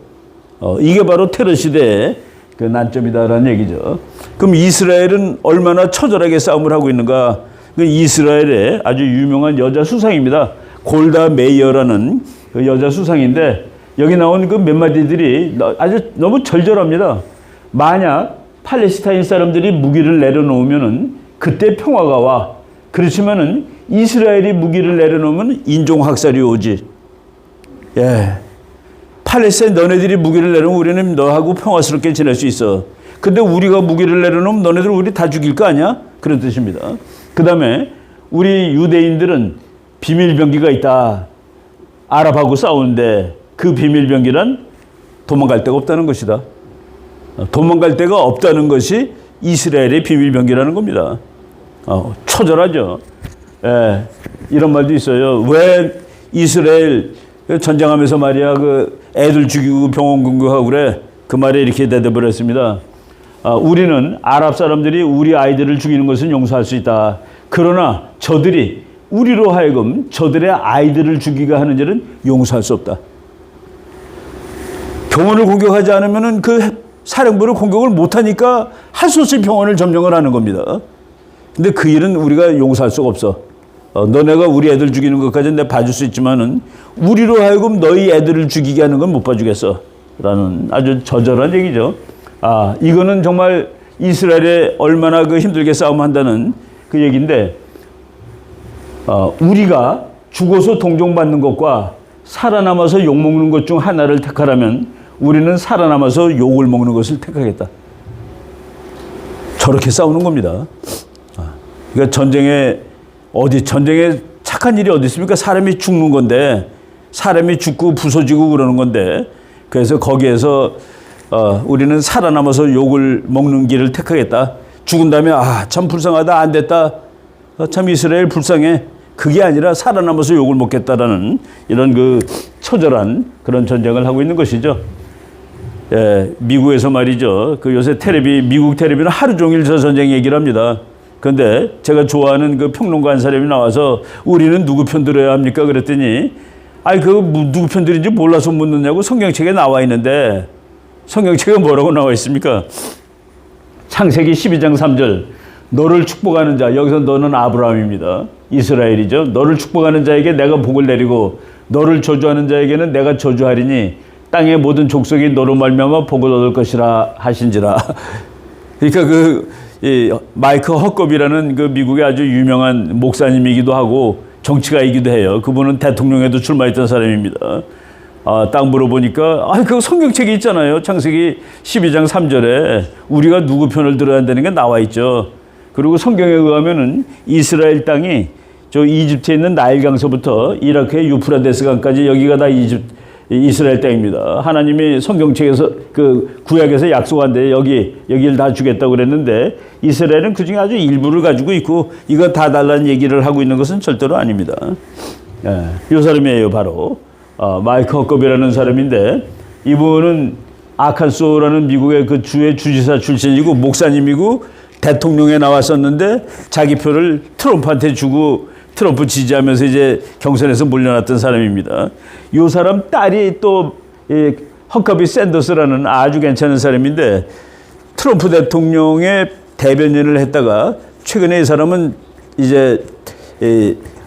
이게 바로 테러 시대의 그 난점이다라는 얘기죠. 그럼 이스라엘은 얼마나 처절하게 싸움을 하고 있는가? 그 이스라엘의 아주 유명한 여자 수상입니다. 골다 메이어라는 그 여자 수상인데 여기 나온 그 몇 마디들이 아주 너무 절절합니다. 만약 팔레스타인 사람들이 무기를 내려놓으면은 그때 평화가 와. 그렇지만은 이스라엘이 무기를 내려놓으면 인종학살이 오지. 예. 팔레스타인 너네들이 무기를 내려놓으면 우리는 너하고 평화스럽게 지낼 수 있어. 근데 우리가 무기를 내려놓으면 너네들 우리 다 죽일 거 아니야? 그런 뜻입니다. 그 다음에 우리 유대인들은 비밀병기가 있다. 아랍하고 싸우는데 그 비밀병기란 도망갈 데가 없다는 것이다. 도망갈 데가 없다는 것이 이스라엘의 비밀병기라는 겁니다. 처절하죠. 예, 이런 말도 있어요. 왜 이스라엘 전쟁하면서 말이야 그 애들 죽이고 병원 공격하고 그래? 그 말에 이렇게 대답을 했습니다. 우리는 아랍 사람들이 우리 아이들을 죽이는 것은 용서할 수 있다. 그러나 저들이 우리로 하여금 저들의 아이들을 죽이게 하는 일은 용서할 수 없다. 병원을 공격하지 않으면 그 사령부를 공격을 못하니까 할 수 없이 병원을 점령을 하는 겁니다. 근데 그 일은 우리가 용서할 수가 없어. 너네가 우리 애들 죽이는 것까지는 내가 봐줄 수 있지만은 우리로 하여금 너희 애들을 죽이게 하는 건 못 봐주겠어. 라는 아주 저절한 얘기죠. 이거는 정말 이스라엘에 얼마나 그 힘들게 싸움한다는 그 얘기인데, 우리가 죽어서 동정받는 것과 살아남아서 욕먹는 것 중 하나를 택하라면 우리는 살아남아서 욕을 먹는 것을 택하겠다. 저렇게 싸우는 겁니다. 그러니까 전쟁에 착한 일이 어디 있습니까? 사람이 죽는 건데, 사람이 죽고 부서지고 그러는 건데, 그래서 거기에서 우리는 살아남아서 욕을 먹는 길을 택하겠다. 죽은 다음에 참 불쌍하다, 안 됐다, 참 이스라엘 불쌍해. 그게 아니라 살아남아서 욕을 먹겠다라는 이런 그 처절한 그런 전쟁을 하고 있는 것이죠. 예, 미국에서 말이죠. 그 요새 미국 텔레비는 하루 종일 저 전쟁 얘기를 합니다. 그런데 제가 좋아하는 그 평론가 한 사람이 나와서 우리는 누구 편 들어야 합니까? 그랬더니 누구 편 들인지 몰라서 묻느냐고. 성경책에 나와 있는데 성경책에 뭐라고 나와 있습니까? 창세기 12장 3절. 너를 축복하는 자, 여기서 너는 아브라함입니다. 이스라엘이죠. 너를 축복하는 자에게 내가 복을 내리고 너를 저주하는 자에게는 내가 저주하리니 땅의 모든 족속이 너로 말미암아 복을 얻을 것이라 하신지라. 그러니까 마이크 허컵이라는 그 미국의 아주 유명한 목사님이기도 하고 정치가이기도 해요. 그분은 대통령에도 출마했던 사람입니다. 딱 물어보니까 그 성경책이 있잖아요. 창세기 12장 3절에 우리가 누구 편을 들어야 한다는 게 나와 있죠. 그리고 성경에 의하면은 이스라엘 땅이 저 이집트에 있는 나일강서부터 이라크의 유프라데스 강까지 여기가 다 이스라엘 땅입니다. 하나님이 성경책에서 그 구약에서 약속한 데 여기를 다 주겠다고 그랬는데 이스라엘은 그중에 아주 일부를 가지고 있고 이거 다 달라는 얘기를 하고 있는 것은 절대로 아닙니다. 이 사람이에요. 바로 마이크 허컵이라는 사람인데, 이분은 아칸소라는 미국의 그 주의 주지사 출신이고 목사님이고 대통령에 나왔었는데 자기 표를 트럼프한테 주고 트럼프 지지하면서 이제 경선에서 물려났던 사람입니다. 이 사람 딸이 또 허커비 샌더스라는 아주 괜찮은 사람인데 트럼프 대통령의 대변인을 했다가 최근에 이 사람은 이제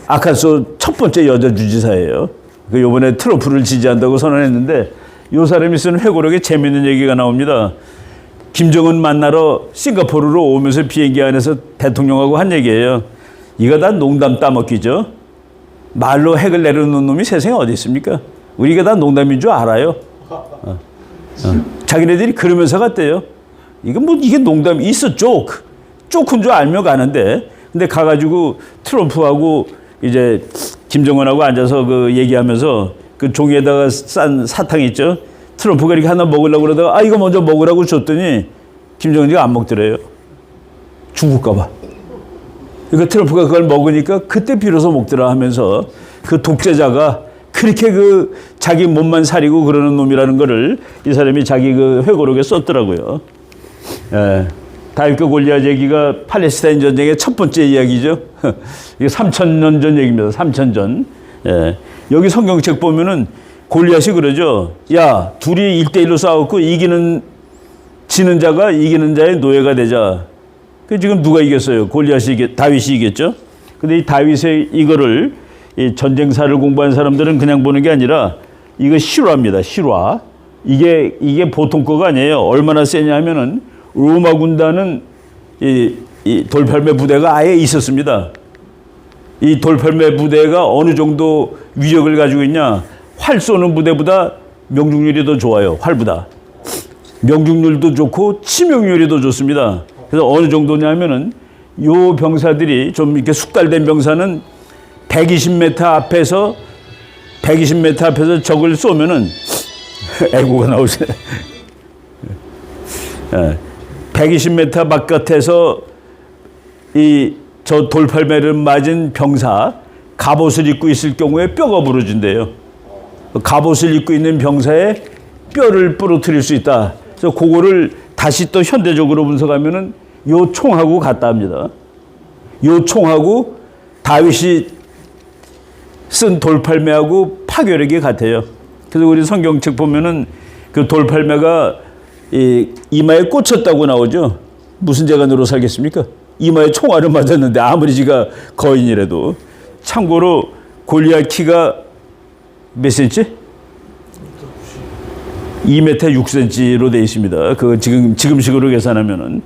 아칸소 첫 번째 여자 주지사예요. 그 요번에 트럼프를 지지한다고 선언했는데 이 사람이 쓰는 회고록에 재미있는 얘기가 나옵니다. 김정은 만나러 싱가포르로 오면서 비행기 안에서 대통령하고 한 얘기예요. 이거 다 농담 따먹기죠. 말로 핵을 내려놓는 놈이 세상에 어디 있습니까? 우리가 다 농담인 줄 알아요. 자기네들이 그러면서 갔대요. 이게 농담 있어, 쪼크인 줄 알며 가는데, 근데 가가지고 트럼프하고 이제 김정은하고 앉아서 그 얘기하면서 그 종이에다가 싼 사탕 있죠. 트럼프가 이렇게 하나 먹으려고 그러다가 이거 먼저 먹으라고 줬더니 김정은이가 안 먹더래요. 죽을까봐. 그러니까 트럼프가 그걸 먹으니까 그때 비로소 먹더라 하면서 그 독재자가 그렇게 그 자기 몸만 사리고 그러는 놈이라는 거를 이 사람이 자기 그 회고록에 썼더라고요. 다윗과 골리앗 얘기가 팔레스타인 전쟁의 첫 번째 이야기죠. 이게 3,000년 전 얘기입니다. 3,000전. 여기 성경책 보면은 골리앗이 그러죠. 야, 둘이 1대1로 싸웠고 지는 자가 이기는 자의 노예가 되자. 그 지금 누가 이겼어요? 다윗이 이겼죠. 근데 이 다윗의 이거를 이 전쟁사를 공부한 사람들은 그냥 보는 게 아니라 이거 실화입니다. 실화. 이게 보통 거가 아니에요. 얼마나 세냐 하면은 로마 군단은 이 돌팔매 부대가 아예 있었습니다. 이 돌팔매 부대가 어느 정도 위력을 가지고 있냐? 활 쏘는 부대보다 명중률이 더 좋아요. 활보다. 명중률도 좋고 치명률이 더 좋습니다. 그래서 어느 정도냐면은 요 병사들이 좀 이렇게 숙달된 병사는 120m 앞에서 적을 쏘면은 애고가 나오세요. 120m 바깥에서 저 돌팔매를 맞은 병사 갑옷을 입고 있을 경우에 뼈가 부러진대요. 갑옷을 입고 있는 병사의 뼈를 부러뜨릴 수 있다. 그래서 그거를 다시 또 현대적으로 분석하면은 요 총하고 같다 합니다. 요 총하고 다윗이 쓴 돌팔매하고 파괴력이 같아요. 그래서 우리 성경책 보면은 그 돌팔매가 이마에 꽂혔다고 나오죠. 무슨 재간으로 살겠습니까? 이마에 총알을 맞았는데 아무리 지가 거인이라도. 참고로 골리앗 키가 몇 센치? 2m 6cm로 되어 있습니다. 그 지금식으로 계산하면은.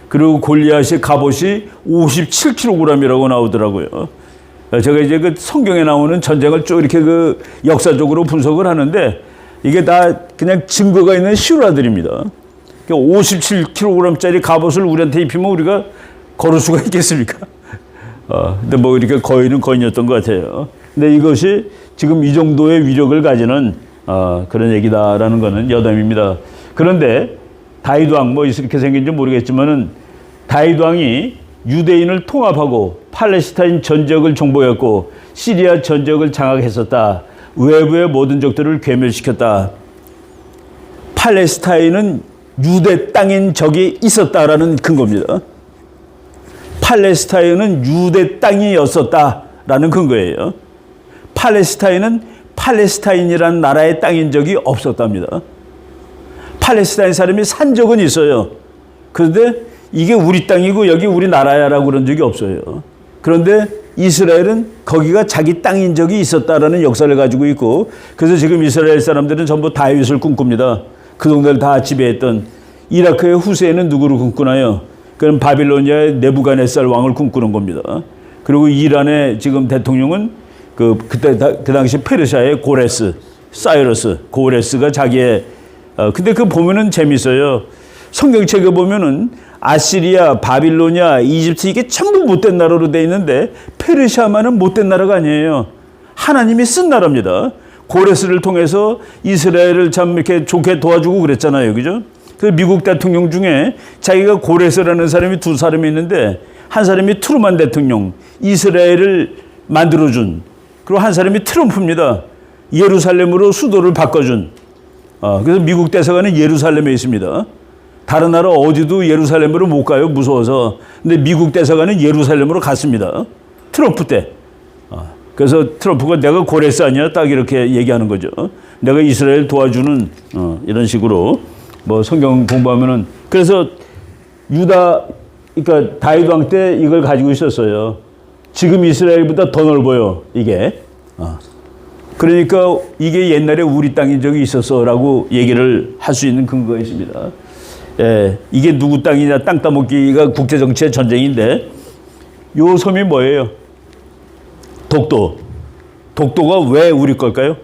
그리고 골리앗의 갑옷이 57kg이라고 나오더라고요. 제가 이제 그 성경에 나오는 전쟁을 쭉 이렇게 그 역사적으로 분석을 하는데 이게 다 그냥 증거가 있는 실화들입니다. 57kg짜리 갑옷을 우리한테 입히면 우리가 걸을 수가 있겠습니까? 근데 뭐 이렇게 거인은 거인이었던 것 같아요. 근데 이것이 지금 이 정도의 위력을 가지는 그런 얘기다라는 것은 여담입니다. 그런데 다윗 왕 뭐 이렇게 생긴지 모르겠지만은 다윗 왕이 유대인을 통합하고 팔레스타인 전적을 정복했고 시리아 전적을 장악했었다. 외부의 모든 적들을 괴멸시켰다. 팔레스타인은 유대 땅인 적이 있었다라는 근거입니다. 팔레스타인은 유대 땅이었었다라는 근거예요. 팔레스타인은 팔레스타인이라는 나라의 땅인 적이 없었답니다. 팔레스타인 사람이 산 적은 있어요. 그런데 이게 우리 땅이고 여기 우리 나라야라고 그런 적이 없어요. 그런데 이스라엘은 거기가 자기 땅인 적이 있었다라는 역사를 가지고 있고, 그래서 지금 이스라엘 사람들은 전부 다윗을 꿈꿉니다. 그 동네를 다 지배했던. 이라크의 후세인은 누구를 꿈꾸나요? 그건 바빌로니아의 네부갓네살 왕을 꿈꾸는 겁니다. 그리고 이란의 지금 대통령은 그때 그 당시 페르시아의 고레스, 사이러스, 고레스가 자기의 근데 그 보면은 재밌어요. 성경책에 보면은 아시리아, 바빌로니아, 이집트 이게 전부 못된 나라로 돼 있는데 페르시아만은 못된 나라가 아니에요. 하나님이 쓴 나라입니다. 고레스를 통해서 이스라엘을 참 이렇게 좋게 도와주고 그랬잖아요. 그죠? 그 미국 대통령 중에 자기가 고레스라는 사람이 두 사람이 있는데 한 사람이 트루만 대통령, 이스라엘을 만들어준, 그리고 한 사람이 트럼프입니다. 예루살렘으로 수도를 바꿔준. 그래서 미국 대사관은 예루살렘에 있습니다. 다른 나라 어디도 예루살렘으로 못 가요. 무서워서. 근데 미국 대사관은 예루살렘으로 갔습니다. 트럼프 때. 그래서 트럼프가 내가 고레스 아니야? 딱 이렇게 얘기하는 거죠. 내가 이스라엘 도와주는 이런 식으로 뭐 성경 공부하면은. 그래서 그러니까 다윗 왕 때 이걸 가지고 있었어요. 지금 이스라엘보다 더 넓어요. 이게. 그러니까 이게 옛날에 우리 땅인 적이 있었어라고 얘기를 할 수 있는 근거가 있습니다. 예, 이게 누구 땅이냐, 땅 따먹기가 국제정치의 전쟁인데, 요 섬이 뭐예요? 독도. 독도가 왜 우리 걸까요?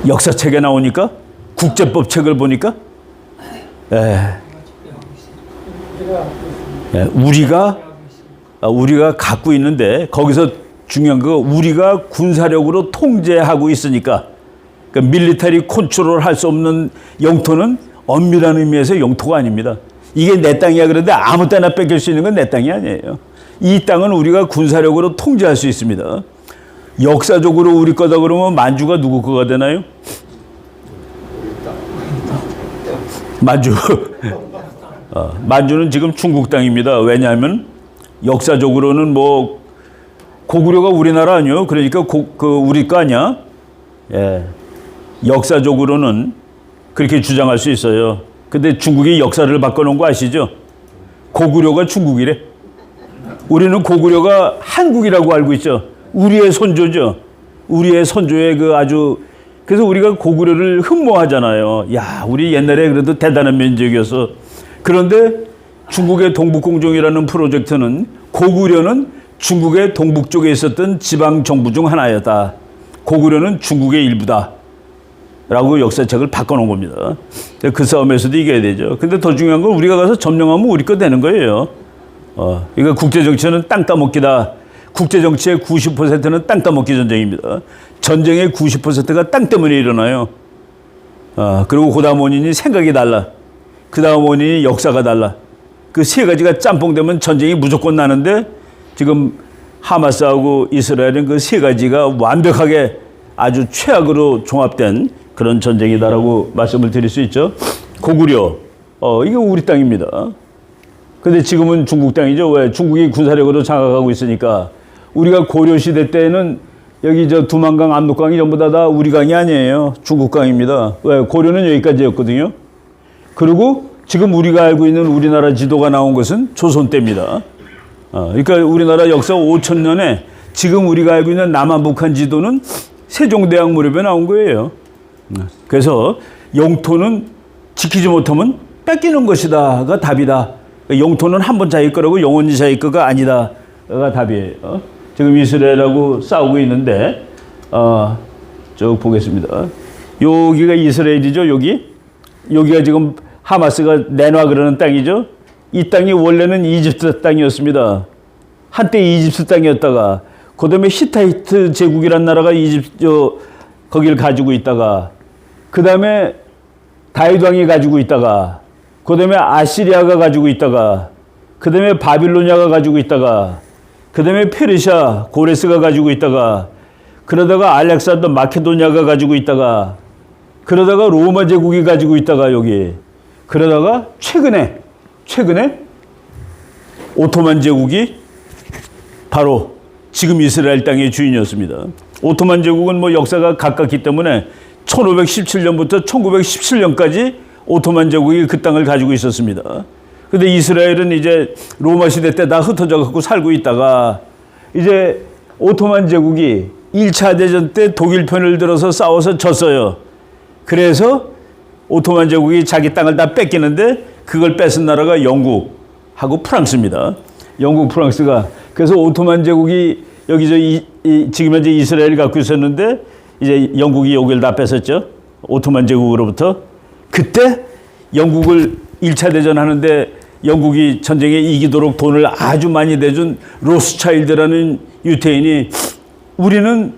역사책에 나오니까? 국제법 책을 보니까? 우리가 갖고 있는데, 거기서 중요한 거 우리가 군사력으로 통제하고 있으니까, 그러니까 밀리터리 컨트롤 할 수 없는 영토는 엄밀한 의미에서 영토가 아닙니다. 이게 내 땅이야 그런데 아무 때나 뺏길 수 있는 건 내 땅이 아니에요. 이 땅은 우리가 군사력으로 통제할 수 있습니다. 역사적으로 우리 거다 그러면 만주가 누구 거가 되나요? 만주. 만주는 지금 중국 땅입니다. 왜냐하면 역사적으로는 뭐 고구려가 우리나라 아니요? 그러니까 우리 거 아니야? 예. 역사적으로는 그렇게 주장할 수 있어요. 근데 중국이 역사를 바꿔놓은 거 아시죠? 고구려가 중국이래. 우리는 고구려가 한국이라고 알고 있죠. 우리의 선조죠. 우리의 선조의 그래서 우리가 고구려를 흠모하잖아요. 야, 우리 옛날에 그래도 대단한 민족이어서. 그런데 중국의 동북공정이라는 프로젝트는 고구려는 중국의 동북 쪽에 있었던 지방 정부 중 하나였다. 고구려는 중국의 일부다. 라고 역사책을 바꿔놓은 겁니다. 그 싸움에서도 이겨야 되죠. 근데 더 중요한 건 우리가 가서 점령하면 우리 거 되는 거예요. 그러니까 국제정치는 땅 따먹기다. 국제정치의 90%는 땅 따먹기 전쟁입니다. 전쟁의 90%가 땅 때문에 일어나요. 그리고 그 다음 원인이 생각이 달라. 그 다음 원인이 역사가 달라. 그 세 가지가 짬뽕되면 전쟁이 무조건 나는데 지금 하마스하고 이스라엘은 그 세 가지가 완벽하게 아주 최악으로 종합된 그런 전쟁이다라고 말씀을 드릴 수 있죠. 고구려, 이게 우리 땅입니다. 근데 지금은 중국 땅이죠. 왜? 중국이 군사력으로 장악하고 있으니까. 우리가 고려 시대 때는 여기 저 두만강, 압록강이 전부 다 우리 강이 아니에요. 중국 강입니다. 왜? 고려는 여기까지였거든요. 그리고 지금 우리가 알고 있는 우리나라 지도가 나온 것은 조선 때입니다. 그러니까 우리나라 역사 5,000년에 지금 우리가 알고 있는 남한북한 지도는 세종대왕 무렵에 나온 거예요. 그래서 영토는 지키지 못하면 뺏기는 것이다가 답이다. 영토는 한 번 자기 거라고 영원히 자기 거가 아니다가 답이에요. 지금 이스라엘하고 싸우고 있는데 쭉 보겠습니다. 여기가 이스라엘이죠. 여기가 지금 하마스가 내놔 그러는 땅이죠. 이 땅이 원래는 이집트 땅이었습니다. 한때 이집트 땅이었다가 그다음에 히타이트 제국이란 나라가 거기를 가지고 있다가 그다음에 다윗 왕이 가지고 있다가 그다음에 아시리아가 가지고 있다가 그다음에 바빌로니아가 가지고 있다가 그다음에 페르시아 고레스가 가지고 있다가 그러다가 알렉산더 마케도니아가 가지고 있다가 그러다가 로마 제국이 가지고 있다가 여기 그러다가 최근에 오토만 제국이 바로 지금 이스라엘 땅의 주인이었습니다. 오토만 제국은 뭐 역사가 가깝기 때문에 1517년부터 1917년까지 오토만 제국이 그 땅을 가지고 있었습니다. 근데 이스라엘은 이제 로마 시대 때 다 흩어져 갖고 살고 있다가 이제 오토만 제국이 1차 대전 때 독일 편을 들어서 싸워서 졌어요. 그래서 오토만 제국이 자기 땅을 다 뺏기는데 그걸 뺏은 나라가 영국하고 프랑스입니다. 영국, 프랑스가. 그래서 오토만 제국이 여기서 지금 현재 이스라엘을 갖고 있었는데 이제 영국이 여기를 다 뺏었죠. 오토만 제국으로부터. 그때 영국을 1차 대전 하는데 영국이 전쟁에 이기도록 돈을 아주 많이 내준 로스차일드라는 유태인이 우리는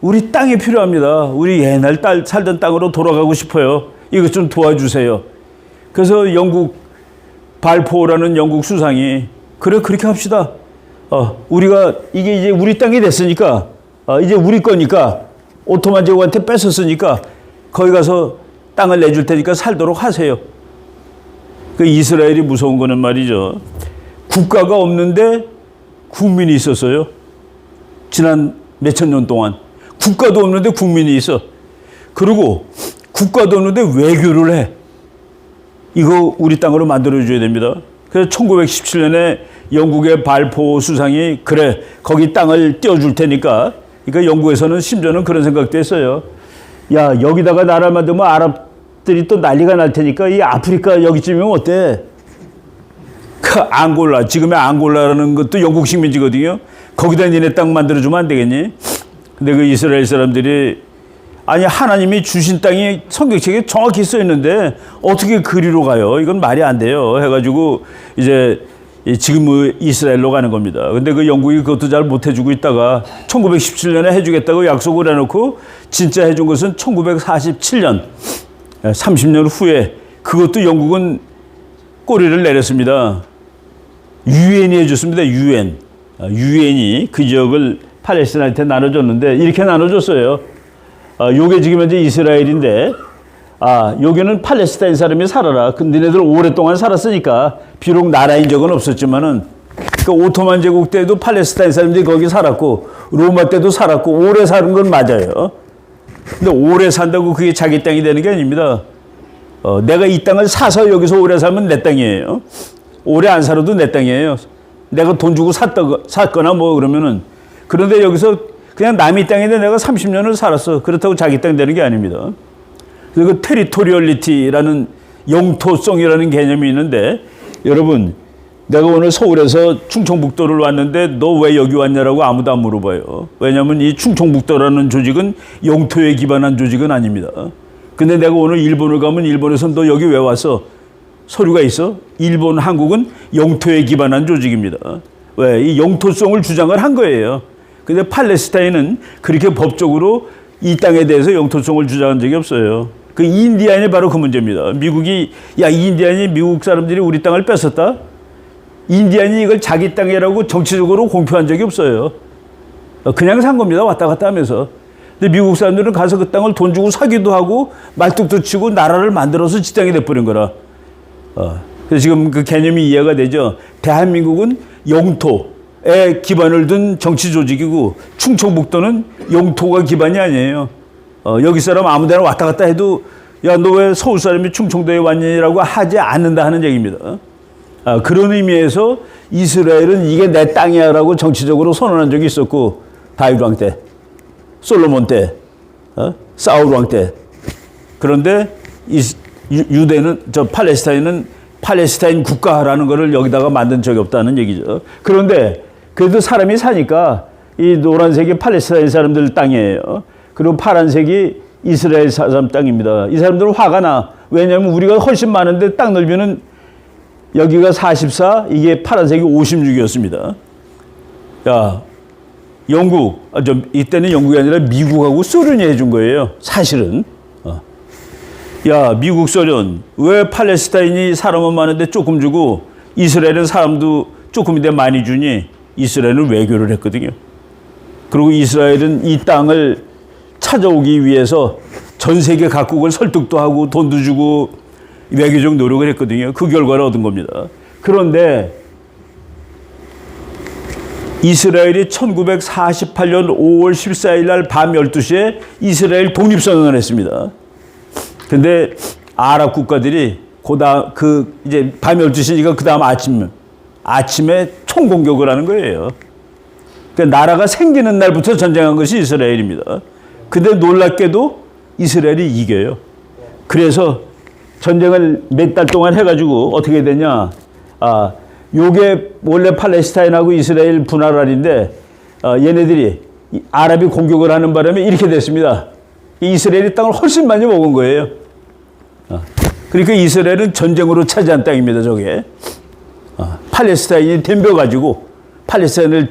우리 땅이 필요합니다. 우리 옛날 살던 땅으로 돌아가고 싶어요. 이것 좀 도와주세요. 그래서 영국 발포라는 영국 수상이 그래 그렇게 합시다. 우리가 이게 이제 우리 땅이 됐으니까 이제 우리 거니까 오토만 제국한테 뺏었으니까 거기 가서 땅을 내줄 테니까 살도록 하세요. 그 이스라엘이 무서운 거는 말이죠. 국가가 없는데 국민이 있었어요. 지난 몇천 년 동안. 국가도 없는데 국민이 있어. 그리고 국가도 없는데 외교를 해. 이거 우리 땅으로 만들어줘야 됩니다. 그래서 1917년에 영국의 발포 수상이 그래 거기 땅을 띄워줄 테니까 그러니까 영국에서는 심지어는 그런 생각도 했어요. 야 여기다가 나라 만들면 아랍들이 또 난리가 날 테니까 이 아프리카 여기쯤이면 어때? 그 앙골라 지금의 앙골라라는 것도 영국 식민지거든요. 거기다 니네 땅 만들어주면 안 되겠니? 근데 그 이스라엘 사람들이 아니 하나님이 주신 땅이 성경책에 정확히 써 있는데 어떻게 그리로 가요? 이건 말이 안 돼요. 해가지고 이제 지금 이스라엘로 가는 겁니다. 근데 그 영국이 그것도 잘 못 해주고 있다가 1917년에 해주겠다고 약속을 해놓고 진짜 해준 것은 1947년 30년 후에 그것도 영국은 꼬리를 내렸습니다. 유엔이 해줬습니다. 유엔이 그 지역을 팔레스타인한테 나눠줬는데 이렇게 나눠줬어요. 요게 지금 현재 이스라엘인데 여기는 팔레스타인 사람이 살아라. 근데 너네들 오랫동안 살았으니까 비록 나라인 적은 없었지만은 그 오토만 제국 때도 팔레스타인 사람들이 거기 살았고 로마 때도 살았고 오래 사는 건 맞아요. 근데 오래 산다고 그게 자기 땅이 되는 게 아닙니다. 내가 이 땅을 사서 여기서 오래 살면 내 땅이에요. 오래 안 살아도 내 땅이에요. 내가 돈 주고 샀거나 뭐 그러면은 그런데 여기서 그냥 남의 땅인데 내가 30년을 살았어. 그렇다고 자기 땅 되는 게 아닙니다. 그리고 테리토리얼리티라는 영토성이라는 개념이 있는데 여러분 내가 오늘 서울에서 충청북도를 왔는데 너 왜 여기 왔냐라고 아무도 안 물어봐요. 왜냐하면 이 충청북도라는 조직은 영토에 기반한 조직은 아닙니다. 근데 내가 오늘 일본을 가면 일본에서 너 여기 왜 왔어? 서류가 있어? 일본, 한국은 영토에 기반한 조직입니다. 왜? 이 영토성을 주장을 한 거예요. 근데 팔레스타인은 그렇게 법적으로 이 땅에 대해서 영토성을 주장한 적이 없어요. 그 인디안이 바로 그 문제입니다. 미국이 인디안이 미국 사람들이 우리 땅을 뺏었다? 인디안이 이걸 자기 땅이라고 정치적으로 공표한 적이 없어요. 그냥 산 겁니다. 왔다 갔다 하면서. 근데 미국 사람들은 가서 그 땅을 돈 주고 사기도 하고 말뚝도 치고 나라를 만들어서 지장이 돼버린 거라. 그래서 지금 그 개념이 이해가 되죠. 대한민국은 영토에 기반을 둔 정치 조직이고 충청북도는 영토가 기반이 아니에요. 여기 사람 아무데나 왔다 갔다 해도 야, 너 왜 서울 사람이 충청도에 왔냐라고 하지 않는다 하는 얘기입니다. 그런 의미에서 이스라엘은 이게 내 땅이야라고 정치적으로 선언한 적이 있었고, 다윗 왕 때, 솔로몬 때, 사울 왕 때. 그런데 유대는, 팔레스타인은 팔레스타인 국가라는 것을 여기다가 만든 적이 없다는 얘기죠. 그런데 그래도 사람이 사니까 이 노란색이 팔레스타인 사람들 땅이에요. 그리고 파란색이 이스라엘 사람 땅입니다. 이 사람들은 화가 나. 왜냐하면 우리가 훨씬 많은데 땅 넓이는 여기가 44, 이게 파란색이 56이었습니다. 야, 영국, 이때는 영국이 아니라 미국하고 소련이 해준 거예요. 사실은. 야, 미국, 소련, 왜 팔레스타인이 사람은 많은데 조금 주고 이스라엘은 사람도 조금인데 많이 주니? 이스라엘은 외교를 했거든요. 그리고 이스라엘은 이 땅을 찾아오기 위해서 전 세계 각국을 설득도 하고 돈도 주고 외교적 노력을 했거든요. 그 결과를 얻은 겁니다. 그런데 이스라엘이 1948년 5월 14일 날 밤 12시에 이스라엘 독립선언을 했습니다. 근데 아랍 국가들이 이제 밤 12시니까 그 다음 아침에 총공격을 하는 거예요. 그러니까 나라가 생기는 날부터 전쟁한 것이 이스라엘입니다. 근데 놀랍게도 이스라엘이 이겨요. 그래서 전쟁을 몇 달 동안 해가지고 어떻게 되냐. 요게 원래 팔레스타인하고 이스라엘 분할알인데, 얘네들이 아랍이 공격을 하는 바람에 이렇게 됐습니다. 이스라엘이 땅을 훨씬 많이 먹은 거예요. 그러니까 이스라엘은 전쟁으로 차지한 땅입니다, 저게. 팔레스타인이 덤벼가지고, 팔레스타인을,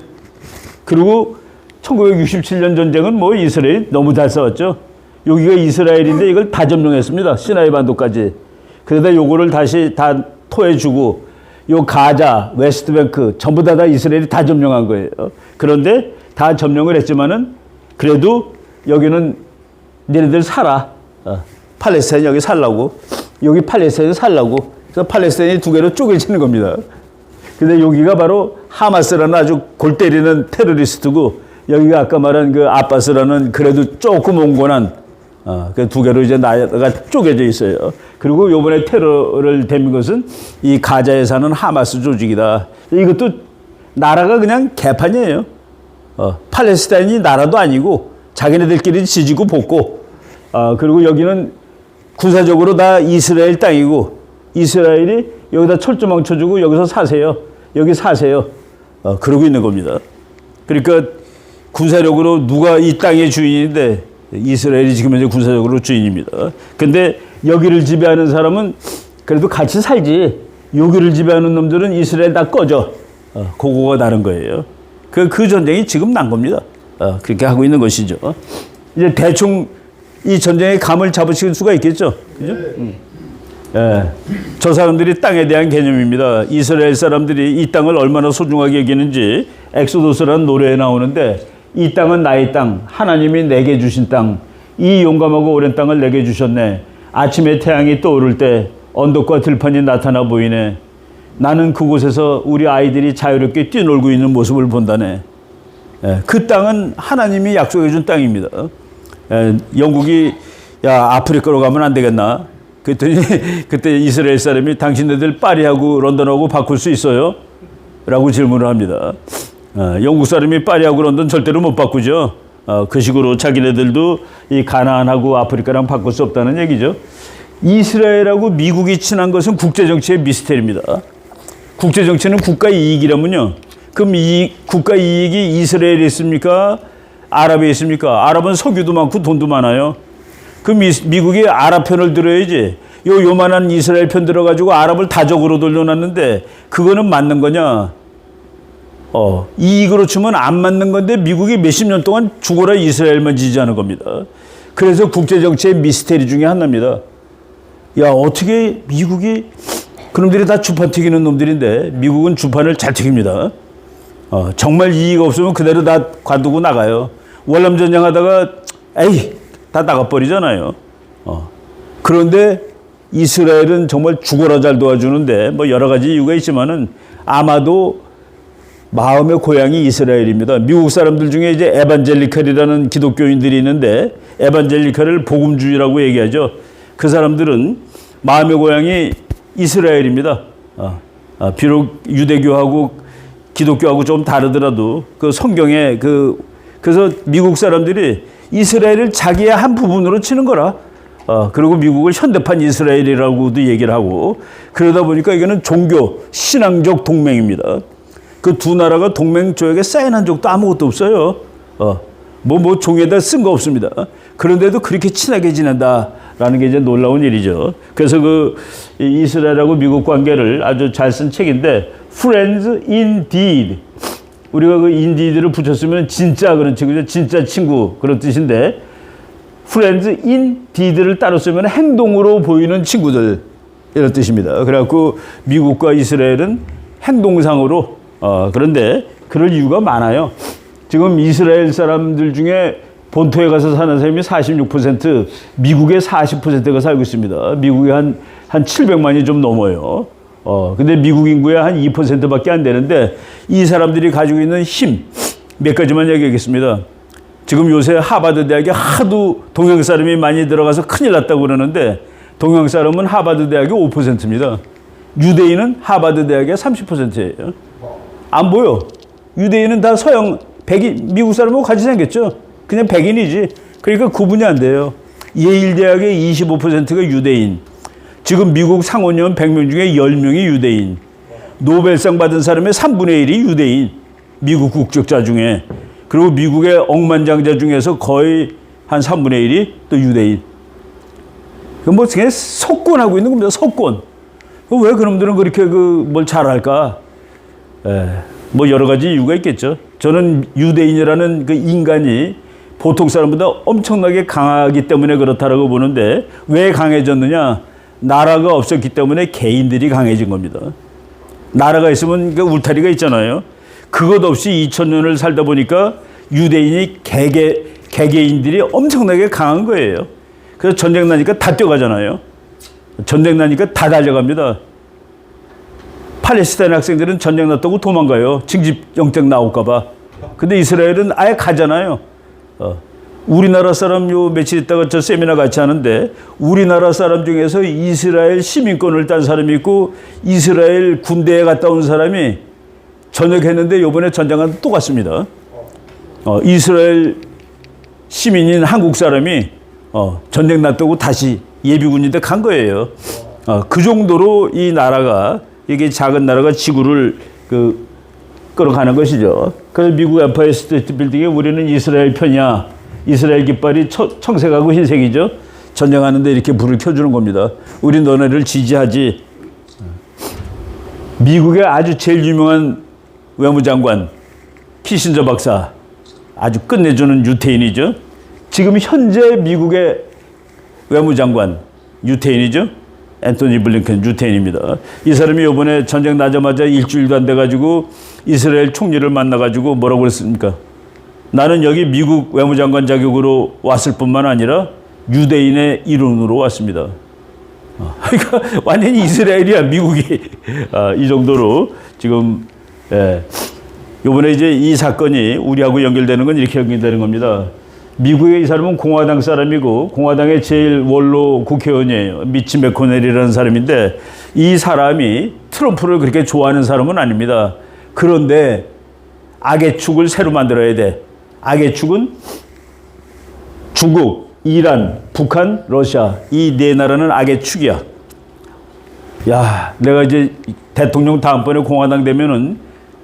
그리고 1967년 전쟁은 뭐 이스라엘이 너무 잘 싸웠죠. 여기가 이스라엘인데 이걸 다 점령했습니다. 시나이 반도까지. 그러다 요거를 다시 다 토해주고, 요 가자, 웨스트뱅크, 전부 다 이스라엘이 다 점령한 거예요. 그런데 다 점령을 했지만은, 그래도 여기는 너희들 살아. 팔레스타인 여기 살라고. 여기 팔레스타인 살라고. 그래서 팔레스타인이 두 개로 쪼개지는 겁니다. 근데 여기가 바로 하마스라는 아주 골 때리는 테러리스트고, 여기가 아까 말한 그 아바스라는 그래도 조금 온건한, 그 두 개로 이제 나라가 쪼개져 있어요. 그리고 요번에 테러를 대민 것은 이 가자에 사는 하마스 조직이다. 이것도 나라가 그냥 개판이에요. 팔레스타인이 나라도 아니고 자기네들끼리 지지고 볶고, 그리고 여기는 군사적으로 다 이스라엘 땅이고, 이스라엘이 여기다 철조망 쳐주고 여기서 사세요. 여기 사세요. 그러고 있는 겁니다. 그러니까 군사력으로 누가 이 땅의 주인인데, 이스라엘이 지금 현재 군사적으로 주인입니다. 근데 여기를 지배하는 사람은 그래도 같이 살지. 여기를 지배하는 놈들은 이스라엘 다 꺼져. 그거가 다른 거예요. 그 전쟁이 지금 난 겁니다. 그렇게 하고 있는 것이죠. 이제 대충 이 전쟁의 감을 잡으실 수가 있겠죠. 그죠? 예. 저 사람들이 땅에 대한 개념입니다. 이스라엘 사람들이 이 땅을 얼마나 소중하게 여기는지 엑소도스라는 노래에 나오는데, 이 땅은 나의 땅, 하나님이 내게 주신 땅, 이 용감하고 오랜 땅을 내게 주셨네. 아침에 태양이 떠오를 때 언덕과 들판이 나타나 보이네. 나는 그곳에서 우리 아이들이 자유롭게 뛰놀고 있는 모습을 본다네. 그 땅은 하나님이 약속해 준 땅입니다. 영국이 야, 아프리카로 가면 안 되겠나? 그랬더니 그때 이스라엘 사람이 당신네들 파리하고 런던하고 바꿀 수 있어요? 라고 질문을 합니다. 영국 사람이 파리하고 런던 절대로 못 바꾸죠. 그 식으로 자기네들도 이 가나안하고 아프리카랑 바꿀 수 없다는 얘기죠. 이스라엘하고 미국이 친한 것은 국제정치의 미스테리입니다. 국제정치는 국가 이익이라면요. 그럼 이 국가 이익이 이스라엘에 있습니까? 아랍에 있습니까? 아랍은 석유도 많고 돈도 많아요. 그럼 미국이 아랍 편을 들어야지. 요만한 이스라엘 편 들어가지고 아랍을 다적으로 돌려놨는데 그거는 맞는 거냐? 이익으로 치면 안 맞는 건데 미국이 몇십 년 동안 죽어라 이스라엘만 지지하는 겁니다. 그래서 국제정치의 미스테리 중에 하나입니다. 야, 어떻게 미국이, 그놈들이 다 주판 튀기는 놈들인데 미국은 주판을 잘 튀깁니다. 정말 이익 없으면 그대로 다 관두고 나가요. 월남전쟁 하다가 에이, 다 나가버리잖아요. 그런데 이스라엘은 정말 죽어라 잘 도와주는데 뭐 여러 가지 이유가 있지만은 아마도 마음의 고향이 이스라엘입니다. 미국 사람들 중에 이제 에반젤리칼이라는 기독교인들이 있는데 에반젤리칼을 복음주의라고 얘기하죠. 그 사람들은 마음의 고향이 이스라엘입니다. 비록 유대교하고 기독교하고 좀 다르더라도 그 성경에 그래서 미국 사람들이 이스라엘을 자기의 한 부분으로 치는 거라. 그리고 미국을 현대판 이스라엘이라고도 얘기를 하고 그러다 보니까 이거는 종교 신앙적 동맹입니다. 그 두 나라가 동맹 조약에 사인한 적도 아무것도 없어요. 뭐 종에다 쓴 거 없습니다. 그런데도 그렇게 친하게 지낸다라는 게 이제 놀라운 일이죠. 그래서 그 이스라엘하고 미국 관계를 아주 잘 쓴 책인데 Friends Indeed. 우리가 그 indeed를 붙였으면 진짜 그런 친구죠. 진짜 친구 그런 뜻인데 Friends Indeed를 따로 쓰면 행동으로 보이는 친구들 이런 뜻입니다. 그래갖고 미국과 이스라엘은 행동상으로 그런데 그럴 이유가 많아요. 지금 이스라엘 사람들 중에 본토에 가서 사는 사람이 46%, 미국의 40%가 살고 있습니다. 미국에 한 700만이 좀 넘어요. 근데 미국 인구의 한 2%밖에 안 되는데 이 사람들이 가지고 있는 힘 몇 가지만 얘기하겠습니다. 지금 요새 하버드 대학에 하도 동양 사람이 많이 들어가서 큰일 났다고 그러는데 동양 사람은 하버드 대학의 5%입니다. 유대인은 하버드 대학의 30%예요. 안 보여. 유대인은 다 서양, 백인, 미국 사람하고 같이 생겼죠. 그냥 백인이지. 그러니까 구분이 안 돼요. 예일 대학의 25%가 유대인. 지금 미국 상원의원 100명 중에 10명이 유대인. 노벨상 받은 사람의 3분의 1이 유대인. 미국 국적자 중에. 그리고 미국의 억만장자 중에서 거의 한 3분의 1이 또 유대인. 뭐 그냥 석권하고 있는 겁니다. 석권. 왜 그놈들은 그렇게 뭘 잘할까? 뭐 여러 가지 이유가 있겠죠. 저는 유대인이라는 그 인간이 보통 사람보다 엄청나게 강하기 때문에 그렇다라고 보는데 왜 강해졌느냐? 나라가 없었기 때문에 개인들이 강해진 겁니다. 나라가 있으면 그 울타리가 있잖아요. 그것 없이 2000년을 살다 보니까 유대인이 개개인들이 엄청나게 강한 거예요. 그래서 전쟁 나니까 다 뛰어가잖아요. 전쟁 나니까 다 달려갑니다. 팔레스타인 학생들은 전쟁 났다고 도망가요. 징집 영장 나올까 봐. 근데 이스라엘은 아예 가잖아요. 우리나라 사람 요 며칠 있다가 저 세미나 같이 하는데 우리나라 사람 중에서 이스라엘 시민권을 딴 사람이 있고 이스라엘 군대에 갔다 온 사람이 전역했는데 요번에 전쟁한 또 갔습니다. 이스라엘 시민인 한국 사람이 전쟁 났다고 다시 예비군인데 간 거예요. 그 정도로 이 나라가 이게 작은 나라가 지구를 끌어가는 것이죠. 그래서 미국 엠파이어 스테이트 빌딩에 우리는 이스라엘 편이야. 이스라엘 깃발이 청색하고 흰색이죠. 전쟁하는데 이렇게 불을 켜주는 겁니다. 우리 너네를 지지하지. 미국의 아주 제일 유명한 외무장관 키신저 박사 아주 끝내주는 유태인이죠. 지금 현재 미국의 외무장관 유태인이죠. 앤토니 블링컨 유태인입니다. 이 사람이 이번에 전쟁 나자마자 일주일도 안 돼가지고 이스라엘 총리를 만나가지고 뭐라고 그랬습니까? 나는 여기 미국 외무장관 자격으로 왔을 뿐만 아니라 유대인의 일원으로 왔습니다. 그러니까 완전히 이스라엘이야 미국이. 이 정도로 지금 이번에 이제 이 사건이 우리하고 연결되는 건 이렇게 연결되는 겁니다. 미국의 이 사람은 공화당 사람이고 공화당의 제일 원로 국회의원이에요. 미치 맥코넬이라는 사람인데 이 사람이 트럼프를 그렇게 좋아하는 사람은 아닙니다. 그런데 악의 축을 새로 만들어야 돼. 악의 축은 중국, 이란, 북한, 러시아 이 네 나라는 악의 축이야. 야, 내가 이제 대통령 다음번에 공화당 되면은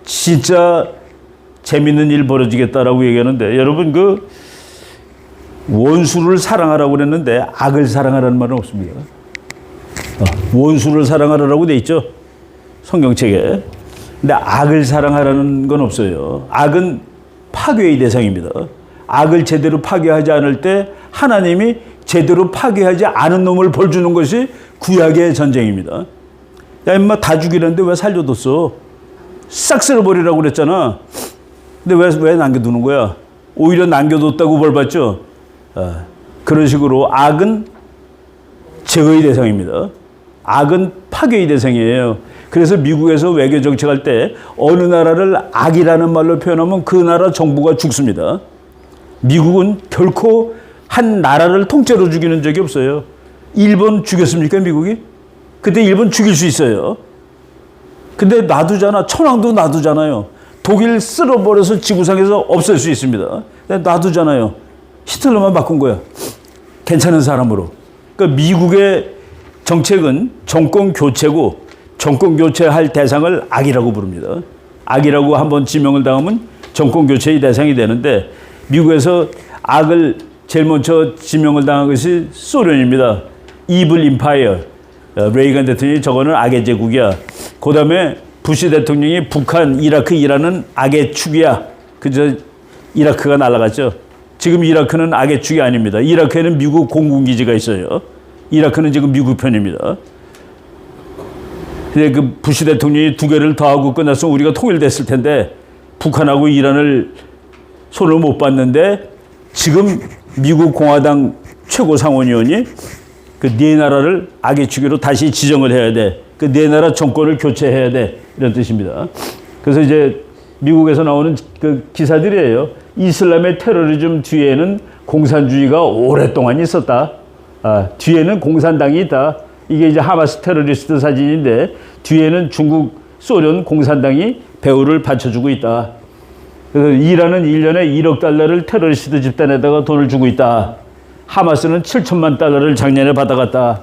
진짜 재밌는 일 벌어지겠다라고 얘기하는데 여러분 원수를 사랑하라고 그랬는데 악을 사랑하라는 말은 없습니다. 원수를 사랑하라고 돼 있죠. 성경책에. 근데 악을 사랑하라는 건 없어요. 악은 파괴의 대상입니다. 악을 제대로 파괴하지 않을 때 하나님이 제대로 파괴하지 않은 놈을 벌 주는 것이 구약의 전쟁입니다. 야, 임마 다 죽이는데 왜 살려뒀어? 싹 쓸어버리라고 그랬잖아. 근데 왜 남겨두는 거야? 오히려 남겨뒀다고 벌 받죠? 그런 식으로 악은 제거의 대상입니다. 악은 파괴의 대상이에요. 그래서 미국에서 외교 정책할 때 어느 나라를 악이라는 말로 표현하면 그 나라 정부가 죽습니다. 미국은 결코 한 나라를 통째로 죽이는 적이 없어요. 일본 죽였습니까, 미국이? 그때 일본 죽일 수 있어요. 근데 놔두잖아. 천황도 놔두잖아요. 독일 쓸어버려서 지구상에서 없앨 수 있습니다. 놔두잖아요. 히틀러만 바꾼 거야. 괜찮은 사람으로. 그러니까 미국의 정책은 정권 교체고 정권 교체할 대상을 악이라고 부릅니다. 악이라고 한번 지명을 당하면 정권 교체의 대상이 되는데 미국에서 악을 제일 먼저 지명을 당한 것이 소련입니다. 이블 임파이어. 레이건 대통령이 저거는 악의 제국이야. 그 다음에 부시 대통령이 북한, 이라크, 이란은 악의 축이야. 그저 이라크가 날아갔죠. 지금 이라크는 악의 축이 아닙니다. 이라크에는 미국 공군기지가 있어요. 이라크는 지금 미국 편입니다. 근데 그 부시 대통령이 두 개를 더하고 끝났으면 우리가 통일됐을 텐데 북한하고 이란을 손을 못 봤는데 지금 미국 공화당 최고 상원의원이 그 네 나라를 악의 축으로 다시 지정을 해야 돼. 그 네 나라 정권을 교체해야 돼. 이런 뜻입니다. 그래서 이제 미국에서 나오는 그 기사들이에요. 이슬람의 테러리즘 뒤에는 공산주의가 오랫동안 있었다. 뒤에는 공산당이 있다. 이게 이제 하마스 테러리스트 사진인데 뒤에는 중국, 소련 공산당이 배후를 받쳐주고 있다. 그래서 이란은 1년에 1억 달러를 테러리스트 집단에다가 돈을 주고 있다. 하마스는 7천만 달러를 작년에 받아갔다.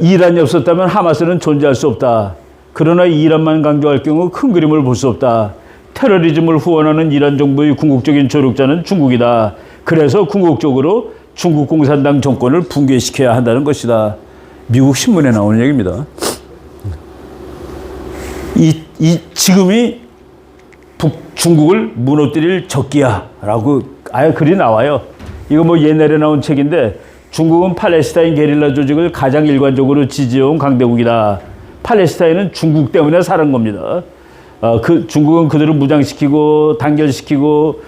이란이 없었다면 하마스는 존재할 수 없다. 그러나 이란만 강조할 경우 큰 그림을 볼 수 없다. 테러리즘을 후원하는 이란 정부의 궁극적인 조력자는 중국이다. 그래서 궁극적으로 중국 공산당 정권을 붕괴시켜야 한다는 것이다. 미국 신문에 나오는 얘기입니다. 지금이 중국을 무너뜨릴 적기야라고 아예 글이 나와요. 이거 뭐 옛날에 나온 책인데 중국은 팔레스타인 게릴라 조직을 가장 일관적으로 지지해온 강대국이다. 팔레스타인은 중국 때문에 살은 겁니다. 중국은 그들을 무장시키고 단결시키고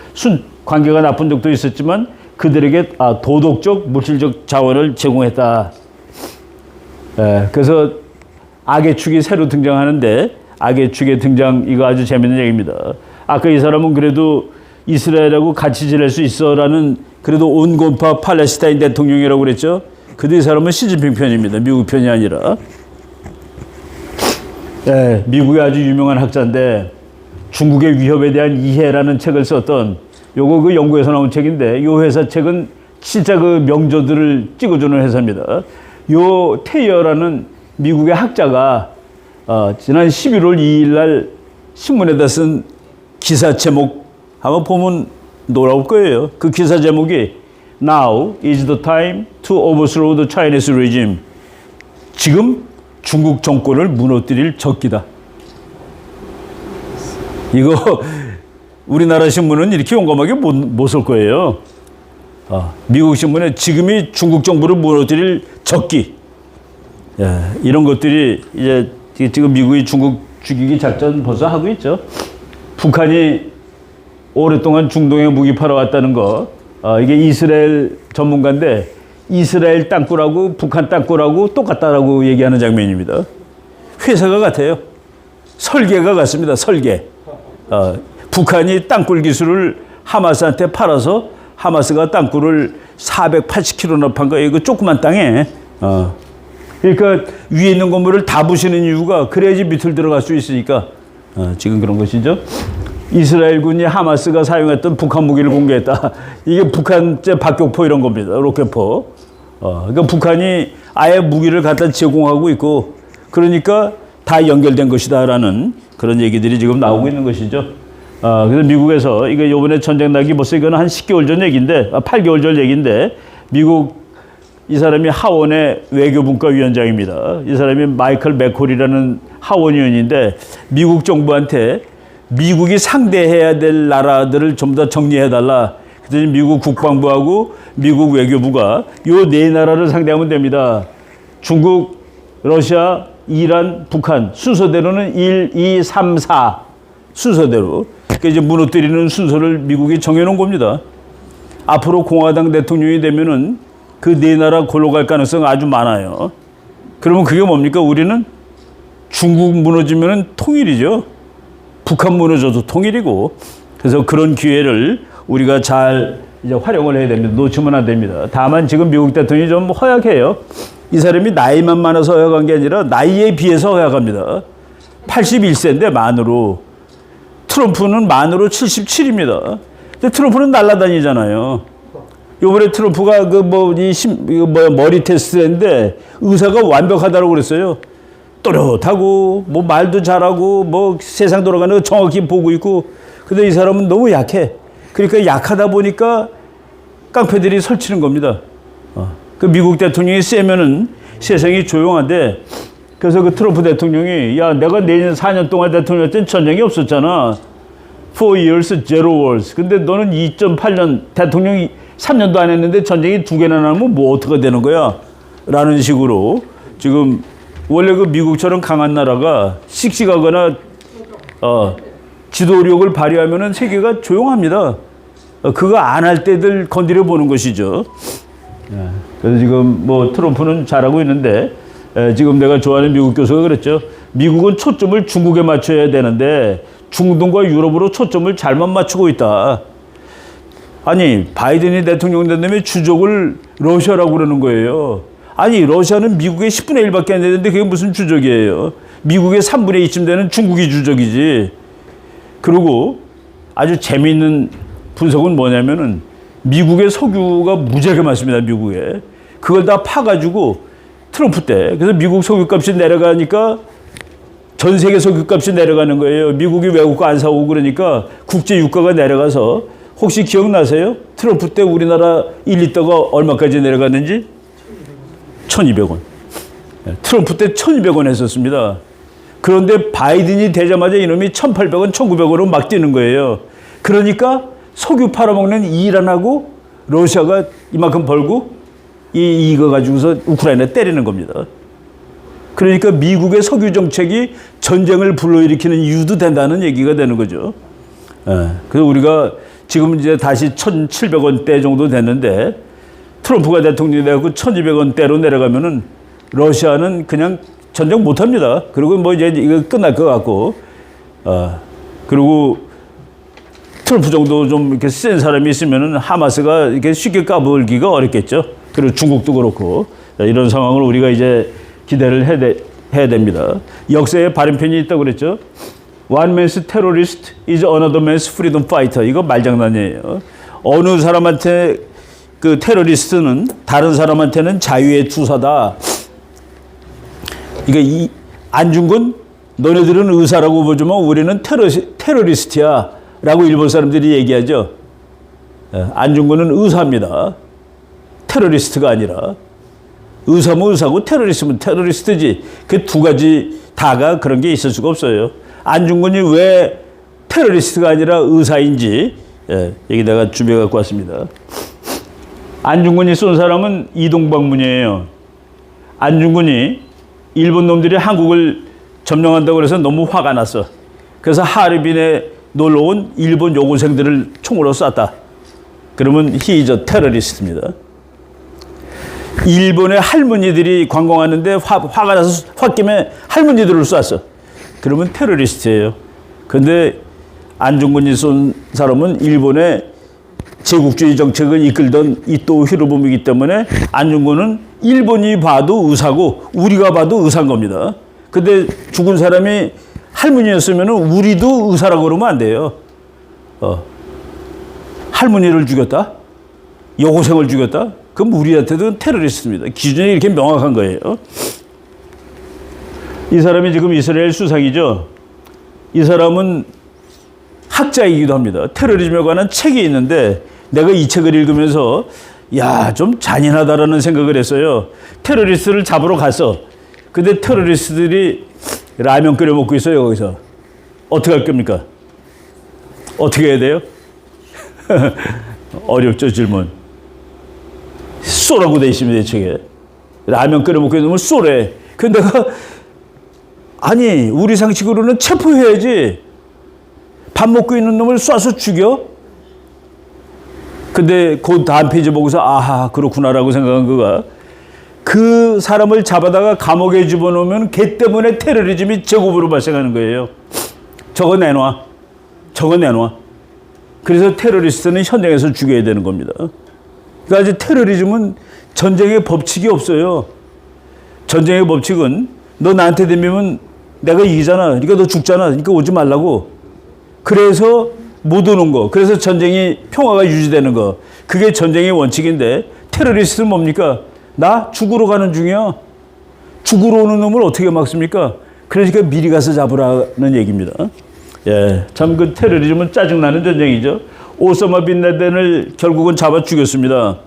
관계가 나쁜 적도 있었지만 그들에게 도덕적, 물질적 자원을 제공했다. 그래서 악의 축이 새로 등장하는데 악의 축의 등장, 이거 아주 재밌는 얘기입니다. 아까 이 사람은 그래도 이스라엘하고 같이 지낼 수 있어라는 그래도 온건파 팔레스타인 대통령이라고 그랬죠. 근데 이 사람은 시진핑 편입니다. 미국 편이 아니라. 미국의 아주 유명한 학자인데 중국의 위협에 대한 이해라는 책을 썼던 요거 그 영국에서 나온 책인데 요 회사 책은 진짜 그 명저들을 찍어주는 회사입니다. 요 테이어라는 미국의 학자가 지난 11월 2일 날 신문에다 쓴 기사 제목 한번 보면 놀라울 거예요. 그 기사 제목이 Now is the time to overthrow the Chinese regime. 지금 중국 정권을 무너뜨릴 적기다. 이거 우리나라 신문은 이렇게 용감하게 못 쓸 거예요. 미국 신문에 지금이 중국 정부를 무너뜨릴 적기. 이런 것들이 이제 지금 미국이 중국 죽이기 작전 벌써 하고 있죠. 북한이 오랫동안 중동에 무기 팔아왔다는 거. 이게 이스라엘 전문가인데 이스라엘 땅굴하고 북한 땅굴하고 똑같다라고 얘기하는 장면입니다. 회사가 같아요. 설계가 같습니다. 설계. 북한이 땅굴 기술을 하마스한테 팔아서 하마스가 땅굴을 480km나 판 거예요. 이거 조그만 땅에. 그러니까 위에 있는 건물을 다 부시는 이유가 그래야지 밑을 들어갈 수 있으니까 지금 그런 것이죠. 이스라엘군이 하마스가 사용했던 북한 무기를 공개했다. 이게 북한제 박격포 이런 겁니다. 로켓포. 그러니까 북한이 아예 무기를 갖다 제공하고 있고 그러니까 다 연결된 것이다라는 그런 얘기들이 지금 나오고 있는 것이죠. 그래서 미국에서 이거 요번에 전쟁 나기 벌써 이거는 한 10개월 전 얘기인데 8개월 전 얘기인데 미국 이 사람이 하원의 외교분과위원장입니다. 이 사람이 마이클 맥콜이라는 하원의원인데 미국 정부한테 미국이 상대해야 될 나라들을 전부 다 정리해달라. 그랬더니 미국 국방부하고 미국 외교부가 요 네 나라를 상대하면 됩니다. 중국, 러시아, 이란, 북한 순서대로는 1, 2, 3, 4 순서대로 이제 무너뜨리는 순서를 미국이 정해놓은 겁니다. 앞으로 공화당 대통령이 되면은 그 네 나라 골로 갈 가능성 아주 많아요. 그러면 그게 뭡니까? 우리는 중국 무너지면은 통일이죠. 북한 무너져도 통일이고. 그래서 그런 기회를 우리가 잘 이제 활용을 해야 됩니다. 놓치면 안 됩니다. 다만 지금 미국 대통령이 좀 허약해요. 이 사람이 나이만 많아서 허약한 게 아니라 나이에 비해서 허약합니다. 81세인데 만으로. 트럼프는 만으로 77입니다. 근데 트럼프는 날아다니잖아요. 요번에 트럼프가 머리 테스트 했는데 의사가 완벽하다고 그랬어요. 또렷하고, 말도 잘하고, 세상 돌아가는 거 정확히 보고 있고. 근데 이 사람은 너무 약해. 그러니까 약하다 보니까 깡패들이 설치는 겁니다. 그 미국 대통령이 세면은 세상이 조용한데, 그래서 그 트럼프 대통령이, 야, 내가 내년 4년 동안 대통령 때는 전쟁이 없었잖아. 4 years, 0 wars. 근데 너는 2.8년 대통령이 3년도 안 했는데 전쟁이 2개나 나면 뭐 어떻게 되는 거야? 라는 식으로 지금 원래 그 미국처럼 강한 나라가 씩씩하거나 지도력을 발휘하면은 세계가 조용합니다. 그거 안 할 때들 건드려 보는 것이죠. 그래서 지금 트럼프는 잘하고 있는데 지금 내가 좋아하는 미국 교수가 그랬죠. 미국은 초점을 중국에 맞춰야 되는데 중동과 유럽으로 초점을 잘못 맞추고 있다. 아니, 바이든이 대통령 된 다음에 주적을 러시아라고 그러는 거예요. 아니, 러시아는 미국의 10분의 1밖에 안 되는데 그게 무슨 주적이에요. 미국의 3분의 2쯤 되는 중국이 주적이지. 그리고 아주 재미있는 분석은 뭐냐면은 미국의 석유가 무지하게 많습니다, 미국에. 그걸 다 파가지고 트럼프 때. 그래서 미국 석유값이 내려가니까 전 세계 석유값이 내려가는 거예요. 미국이 외국가 안 사오고 그러니까 국제 유가가 내려가서 혹시 기억나세요? 트럼프 때 우리나라 1리터가 얼마까지 내려갔는지? 1,200원. 트럼프 때 1,200원 했었습니다. 그런데 바이든이 되자마자 이놈이 1,800원, 1,900원으로 막 뛰는 거예요. 그러니까 석유 팔아먹는 이란하고 러시아가 이만큼 벌고 이거 가지고서 우크라이나 때리는 겁니다. 그러니까 미국의 석유 정책이 전쟁을 불러일으키는 이유도 된다는 얘기가 되는 거죠. 그래서 우리가 지금 이제 다시 1,700원대 정도 됐는데 트럼프가 대통령이 되고 1,200원대로 내려가면은 러시아는 그냥 전쟁 못 합니다. 그리고 이제 이거 끝날 것 같고, 그리고 트럼프 정도 좀 이렇게 센 사람이 있으면은 하마스가 이렇게 쉽게 까불기가 어렵겠죠. 그리고 중국도 그렇고, 이런 상황을 우리가 이제 기대를 해야 됩니다. 역사에 발음편이 있다고 그랬죠. One man's terrorist is another man's freedom fighter. 이거 말장난이에요. 어느 사람한테 그 테러리스트는 다른 사람한테는 자유의 투사다. 그러니까 안중근 너네들은 의사라고 보지만 우리는 테러리스트야 라고 일본 사람들이 얘기하죠. 안중근은 의사입니다. 테러리스트가 아니라. 의사면 의사고 테러리스트면 테러리스트지. 그 두 가지 다가 그런 게 있을 수가 없어요. 안중근이 왜 테러리스트가 아니라 의사인지 여기 내가 준비해 갖고 왔습니다. 안중근이 쏜 사람은 이동방문이에요. 안중근이 일본 놈들이 한국을 점령한다고 해서 너무 화가 났어. 그래서 하얼빈에 놀러 온 일본 여고생들을 총으로 쐈다. 그러면 he is a terrorist입니다. 일본의 할머니들이 관광하는데 화가 나서 홧김에 할머니들을 쐈어. 그러면 테러리스트예요. 그런데 안중근이 쏜 사람은 일본의 제국주의 정책을 이끌던 이토 히로부미이기 때문에 안중근은 일본이 봐도 의사고 우리가 봐도 의사인 겁니다. 근데 죽은 사람이 할머니였으면 우리도 의사라고 그러면 안 돼요. 할머니를 죽였다? 여고생을 죽였다? 그럼 우리한테도 테러리스트입니다. 기준이 이렇게 명확한 거예요. 이 사람이 지금 이스라엘 수상이죠. 이 사람은 학자이기도 합니다. 테러리즘에 관한 책이 있는데 내가 이 책을 읽으면서 야, 좀 잔인하다라는 생각을 했어요. 테러리스트를 잡으러 갔어. 근데 테러리스트들이 라면 끓여 먹고 있어요, 거기서. 어떻게 할 겁니까? 어떻게 해야 돼요? 어렵죠, 질문. 쏘라고 돼 있습니다, 이 책에. 라면 끓여 먹고 있는 걸 쏘래. 근데 내가, 아니, 우리 상식으로는 체포해야지. 밥 먹고 있는 놈을 쏴서 죽여? 근데 그 다음 페이지 보고서 아하 그렇구나라고 생각한 그가 그 사람을 잡아다가 감옥에 집어넣으면 걔 때문에 테러리즘이 제곱으로 발생하는 거예요. 저거 내놔. 저거 내놔. 그래서 테러리스트는 현장에서 죽여야 되는 겁니다. 그러니까 테러리즘은 전쟁의 법칙이 없어요. 전쟁의 법칙은 너 나한테 덤비면 내가 이기잖아. 그러니까 너 죽잖아. 그러니까 오지 말라고. 그래서 못 오는 거. 그래서 전쟁이 평화가 유지되는 거. 그게 전쟁의 원칙인데 테러리스트는 뭡니까? 나 죽으러 가는 중이야. 죽으러 오는 놈을 어떻게 막습니까? 그러니까 미리 가서 잡으라는 얘기입니다. 예, 참 그 테러리즘은 짜증나는 전쟁이죠. 오사마 빈 라덴을 결국은 잡아 죽였습니다.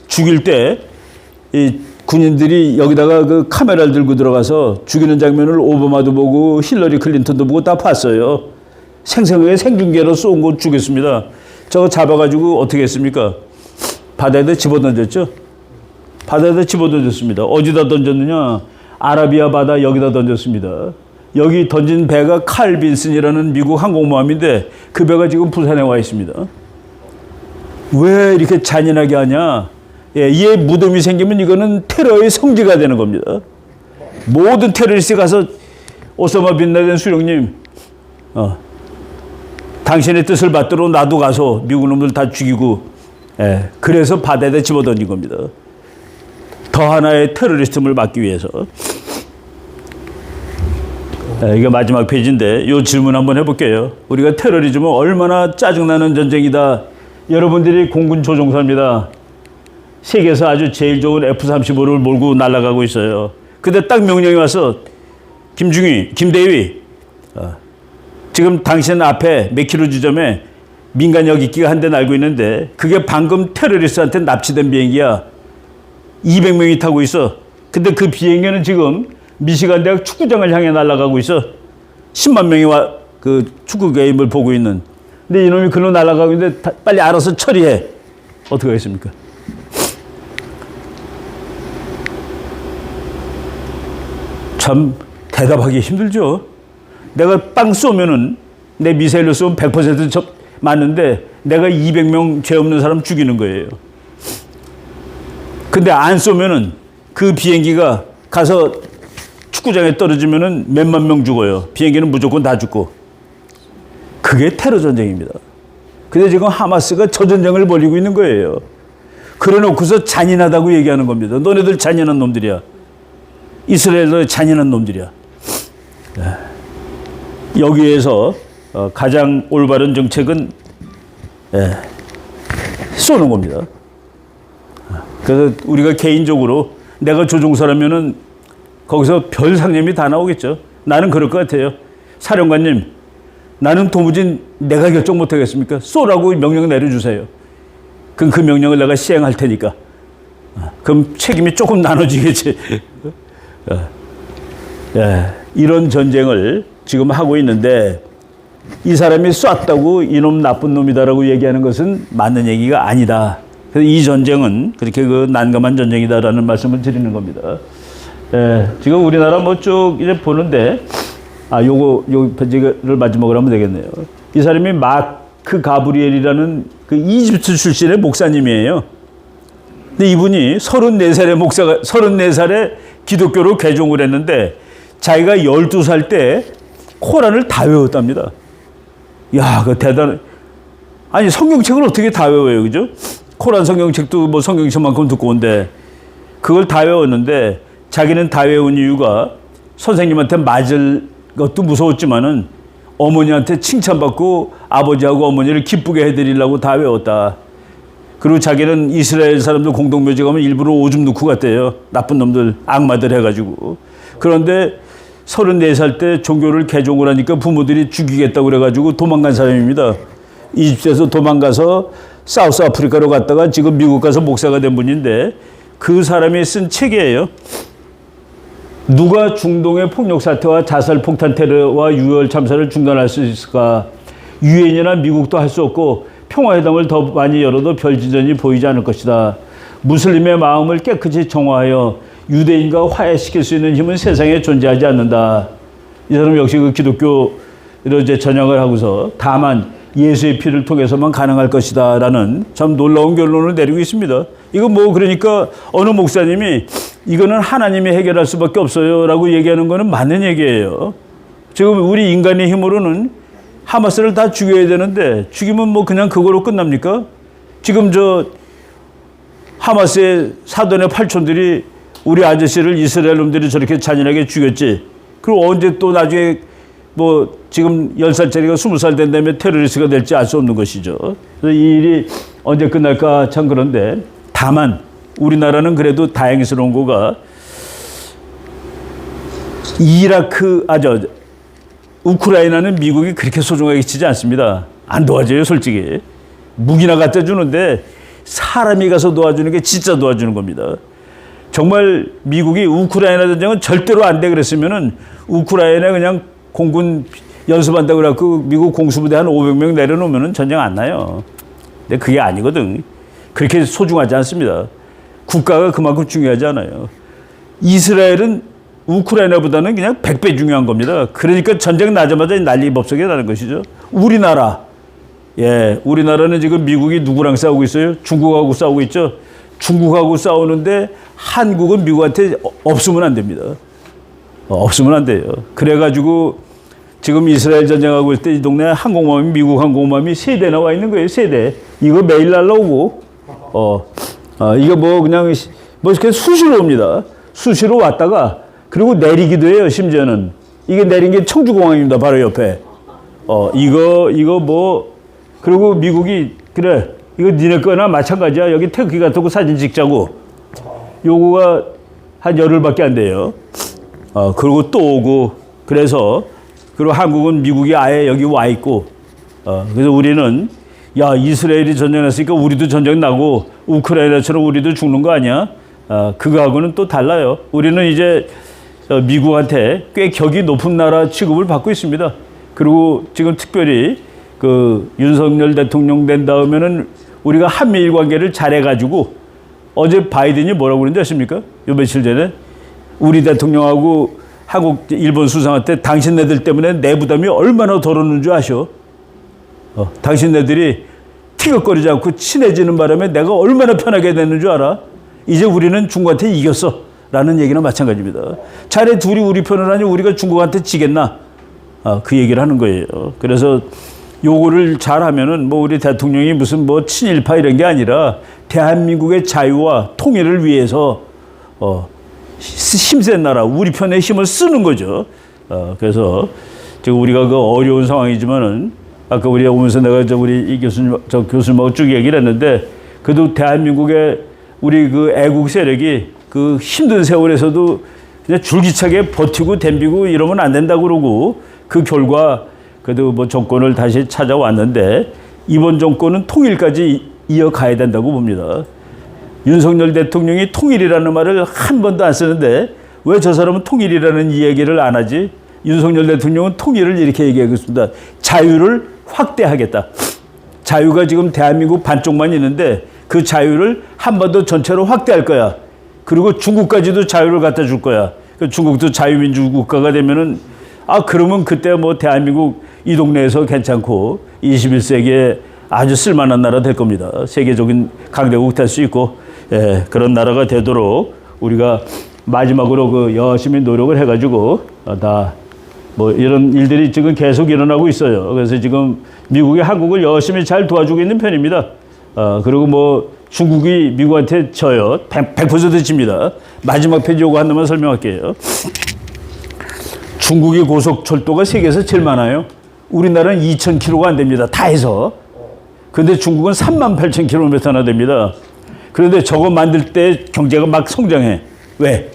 죽일 때 이 군인들이 여기다가 그 카메라를 들고 들어가서 죽이는 장면을 오바마도 보고 힐러리 클린턴도 보고 다 봤어요. 생생하게 생중계로 쏜 거 죽였습니다. 저거 잡아가지고 어떻게 했습니까? 바다에다 집어던졌죠. 바다에다 집어던졌습니다. 어디다 던졌느냐? 아라비아 바다 여기다 던졌습니다. 여기 던진 배가 칼 빈슨이라는 미국 항공모함인데 그 배가 지금 부산에 와 있습니다. 왜 이렇게 잔인하게 하냐? 예, 이에 무덤이 생기면 이거는 테러의 성지가 되는 겁니다. 모든 테러리스트 가서 오사마 빈 라덴 수령님, 당신의 뜻을 받들어 나도 가서 미국 놈들 다 죽이고, 예, 그래서 바다에다 집어던진 겁니다. 더 하나의 테러리스트를 막기 위해서. 이게 마지막 페이지인데 이 질문 한번 해볼게요. 우리가 테러리즘은 얼마나 짜증나는 전쟁이다. 여러분들이 공군 조종사입니다. 세계에서 아주 제일 좋은 F-35를 몰고 날아가고 있어요. 근데 딱 명령이 와서 김대위 지금 당신 앞에 몇 킬로 지점에 민간 여객기가 한 대 날고 있는데 그게 방금 테러리스트한테 납치된 비행기야. 200명이 타고 있어. 근데 그 비행기는 지금 미시간 대학 축구장을 향해 날아가고 있어. 10만 명이 그 축구 게임을 보고 있는. 근데 이놈이 글로 날아가고 있는데 빨리 알아서 처리해. 어떻게 하겠습니까? 참 대답하기 힘들죠. 내가 빵 쏘면은 내 미사일로 쏘면 100% 맞는데 내가 200명 죄 없는 사람 죽이는 거예요. 근데 안 쏘면은 그 비행기가 가서 축구장에 떨어지면은 몇만 명 죽어요. 비행기는 무조건 다 죽고. 그게 테러 전쟁입니다. 근데 지금 하마스가 저 전쟁을 벌이고 있는 거예요. 그래 놓고서 잔인하다고 얘기하는 겁니다. 너네들 잔인한 놈들이야. 이스라엘도 잔인한 놈들이야. 여기에서 가장 올바른 정책은 쏘는 겁니다. 그래서 우리가 개인적으로 내가 조종사라면은 거기서 별 상념이 다 나오겠죠. 나는 그럴 것 같아요. 사령관님, 나는 도무지 내가 결정 못 하겠습니까? 쏘라고 명령 내려주세요. 그럼 그 명령을 내가 시행할 테니까. 그럼 책임이 조금 나눠지겠지. 이런 전쟁을 지금 하고 있는데 이 사람이 쐈다고 이놈 나쁜 놈이다라고 얘기하는 것은 맞는 얘기가 아니다. 그래서 이 전쟁은 그렇게 그 난감한 전쟁이다라는 말씀을 드리는 겁니다. 지금 우리나라 뭐 쭉 이제 보는데 요 편지를 마지막으로 하면 되겠네요. 이 사람이 마크 가브리엘이라는 그 이집트 출신의 목사님이에요. 근데 이분이 34살에 기독교로 개종을 했는데 자기가 12살 때 코란을 다 외웠답니다. 야, 그 대단해. 아니, 성경책을 어떻게 다 외워요, 그죠? 코란 성경책도 뭐 성경책만큼 두꺼운데 그걸 다 외웠는데 자기는 다 외운 이유가 선생님한테 맞을 것도 무서웠지만은 어머니한테 칭찬받고 아버지하고 어머니를 기쁘게 해드리려고 다 외웠다. 그리고 자기는 이스라엘 사람들 공동묘지 가면 일부러 오줌 넣고 갔대요. 나쁜 놈들, 악마들 해가지고. 그런데 34살 때 종교를 개종을 하니까 부모들이 죽이겠다고 그래가지고 도망간 사람입니다. 이집트에서 도망가서 사우스 아프리카로 갔다가 지금 미국 가서 목사가 된 분인데 그 사람이 쓴 책이에요. 누가 중동의 폭력 사태와 자살 폭탄 테러와 유혈 참사를 중단할 수 있을까? 유엔이나 미국도 할 수 없고 평화회담을 더 많이 열어도 별진전이 보이지 않을 것이다. 무슬림의 마음을 깨끗이 정화하여 유대인과 화해시킬 수 있는 힘은 세상에 존재하지 않는다. 이 사람 역시 그 기독교 이제 전향을 하고서 다만 예수의 피를 통해서만 가능할 것이다라는 참 놀라운 결론을 내리고 있습니다. 이거 뭐 그러니까 어느 목사님이 이거는 하나님이 해결할 수밖에 없어요라고 얘기하는 거는 맞는 얘기예요. 지금 우리 인간의 힘으로는 하마스를 다 죽여야 되는데 죽이면 뭐 그냥 그거로 끝납니까? 지금 저 하마스의 사돈의 팔촌들이 우리 아저씨를 이스라엘 놈들이 저렇게 잔인하게 죽였지. 그리고 언제 또 나중에 뭐 지금 10살짜리가 20살 된 다음에 테러리스트가 될지 알 수 없는 것이죠. 그래서 이 일이 언제 끝날까 참 그런데 다만 우리나라는 그래도 다행스러운 거가 우크라이나는 미국이 그렇게 소중하게 치지 않습니다. 안 도와줘요, 솔직히. 무기나 갖다 주는데 사람이 가서 도와주는 게 진짜 도와주는 겁니다. 정말 미국이 우크라이나 전쟁은 절대로 안 돼 그랬으면은 우크라이나에 그냥 공군 연습한다고 그래갖고 미국 공수부대 한 500명 내려놓으면은 전쟁 안 나요. 근데 그게 아니거든. 그렇게 소중하지 않습니다. 국가가 그만큼 중요하지 않아요. 이스라엘은 우크라이나보다는 그냥 100배 중요한 겁니다. 그러니까 전쟁 나자마자 난리 법석이 나는 것이죠. 우리나라는 지금 미국이 누구랑 싸우고 있어요? 중국하고 싸우고 있죠. 중국하고 싸우는데 한국은 미국한테 없으면 안 됩니다. 없으면 안 돼요. 그래가지고 지금 이스라엘 전쟁하고 있을 때 이 동네에 항공모함이 미국 항공모함이 3대 나와 있는 거예요. 3대. 이거 매일 날라오고 이거 뭐 그냥 뭐 이렇게 수시로 옵니다. 수시로 왔다가 그리고 내리기도 해요. 심지어는 이게 내린 게 청주공항입니다. 바로 옆에. 이거 뭐 그리고 미국이 그래 이거 니네 거나 마찬가지야. 여기 태극기 같은 거 사진 찍자고. 요거가 한 열흘밖에 안 돼요. 그리고 또 오고 그래서 그리고 한국은 미국이 아예 여기 와 있고 그래서 우리는 야 이스라엘이 전쟁했으니까 우리도 전쟁 나고 우크라이나처럼 우리도 죽는 거 아니야? 그거하고는 또 달라요. 우리는 이제 미국한테 꽤 격이 높은 나라 취급을 받고 있습니다. 그리고 지금 특별히 그 윤석열 대통령 된 다음에는 우리가 한미일 관계를 잘해가지고 어제 바이든이 뭐라고 그랬는지 아십니까? 요 며칠 전에 우리 대통령하고 한국 일본 수상한테 당신네들 때문에 내 부담이 얼마나 덜었는 줄 아셔? 당신네들이 티격거리지 않고 친해지는 바람에 내가 얼마나 편하게 됐는 줄 알아? 이제 우리는 중국한테 이겼어 라는 얘기나 마찬가지입니다. 자네 둘이 우리 편을 하니 우리가 중국한테 지겠나? 그 얘기를 하는 거예요. 그래서 요거를 잘하면은 뭐 우리 대통령이 무슨 뭐 친일파 이런 게 아니라 대한민국의 자유와 통일을 위해서 힘센 나라 우리 편의 힘을 쓰는 거죠. 그래서 지금 우리가 그 어려운 상황이지만은 아까 우리 오면서 내가 우리 이 교수님하고 쭉 얘기를 했는데 그래도 대한민국의 우리 그 애국 세력이 그 힘든 세월에서도 그냥 줄기차게 버티고 댐비고 이러면 안 된다고 그러고 그 결과 그래도 뭐 정권을 다시 찾아왔는데 이번 정권은 통일까지 이어가야 된다고 봅니다. 윤석열 대통령이 통일이라는 말을 한 번도 안 쓰는데 왜 저 사람은 통일이라는 이야기를 안 하지? 윤석열 대통령은 통일을 이렇게 얘기하고 있습니다. 자유를 확대하겠다. 자유가 지금 대한민국 반쪽만 있는데 그 자유를 한 번 더 전체로 확대할 거야. 그리고 중국까지도 자유를 갖다 줄 거야. 중국도 자유민주 국가가 되면은 그러면 그때 뭐 대한민국 이 동네에서 괜찮고 21세기에 아주 쓸만한 나라 될 겁니다. 세계적인 강대국 될 수 있고 그런 나라가 되도록 우리가 마지막으로 그 열심히 노력을 해가지고 다 뭐 이런 일들이 지금 계속 일어나고 있어요. 그래서 지금 미국이 한국을 열심히 잘 도와주고 있는 편입니다. 그리고 뭐 중국이 미국한테 져요. 100% 집니다. 마지막 페이지 요거 하나만 설명할게요. 중국의 고속철도가 세계에서 제일 많아요. 우리나라는 2,000km가 안 됩니다. 다 해서. 그런데 중국은 38,000km나 됩니다. 그런데 저거 만들 때 경제가 막 성장해. 왜?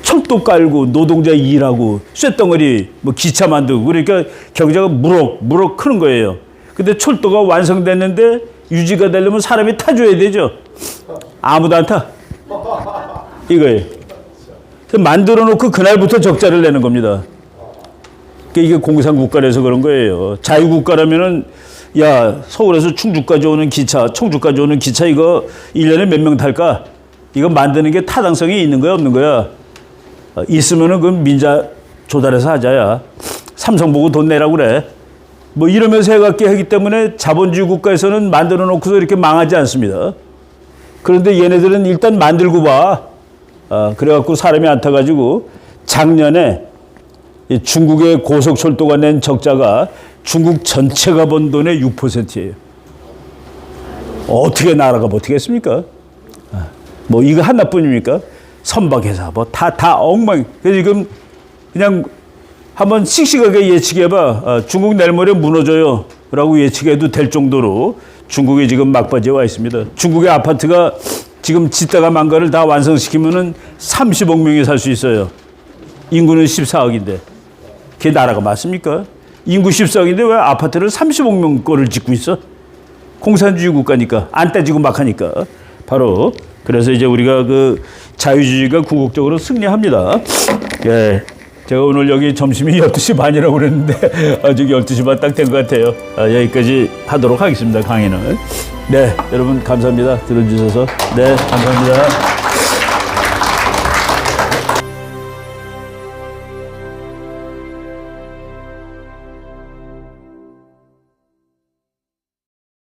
철도 깔고 노동자 일하고 쇳덩어리 뭐 기차 만들고 그러니까 경제가 무럭 크는 거예요. 근데 철도가 완성됐는데 유지가 되려면 사람이 타줘야 되죠. 아무도 안 타. 이거예요. 만들어 놓고 그날부터 적자를 내는 겁니다. 이게 공산국가라서 그런 거예요. 자유국가라면은 야 서울에서 청주까지 오는 기차 이거 1년에 몇 명 탈까? 이거 만드는 게 타당성이 있는 거야 없는 거야? 있으면은 그 민자 조달해서 하자야. 삼성 보고 돈 내라고 그래. 뭐 이러면서 해갖게 하기 때문에 자본주의 국가에서는 만들어 놓고서 이렇게 망하지 않습니다. 그런데 얘네들은 일단 만들고 봐. 그래갖고 사람이 안 타가지고 작년에 이 중국의 고속철도가 낸 적자가 중국 전체가 번 돈의 6%예요. 어떻게 나라가 버티겠습니까? 뭐 이거 하나뿐입니까? 선박회사 뭐 다 엉망. 그래서 지금 그냥 한번 씩씩하게 예측해봐. 중국 내일 모레 무너져요 라고 예측해도 될 정도로 중국이 지금 막바지에 와 있습니다. 중국의 아파트가 지금 짓다가 망가를 다 완성시키면은 30억 명이 살 수 있어요. 인구는 14억인데 그게 나라가 맞습니까? 인구 14억인데 왜 아파트를 30억 명 거를 짓고 있어? 공산주의 국가니까 안 따지고 막 하니까. 바로 그래서 이제 우리가 그 자유주의가 궁극적으로 승리합니다. 예. 제가 오늘 여기 점심이 12시 반이라고 그랬는데 아직 12시 반 딱 된 것 같아요. 여기까지 하도록 하겠습니다. 강의는. 네, 여러분 감사합니다. 들어주셔서. 네, 감사합니다.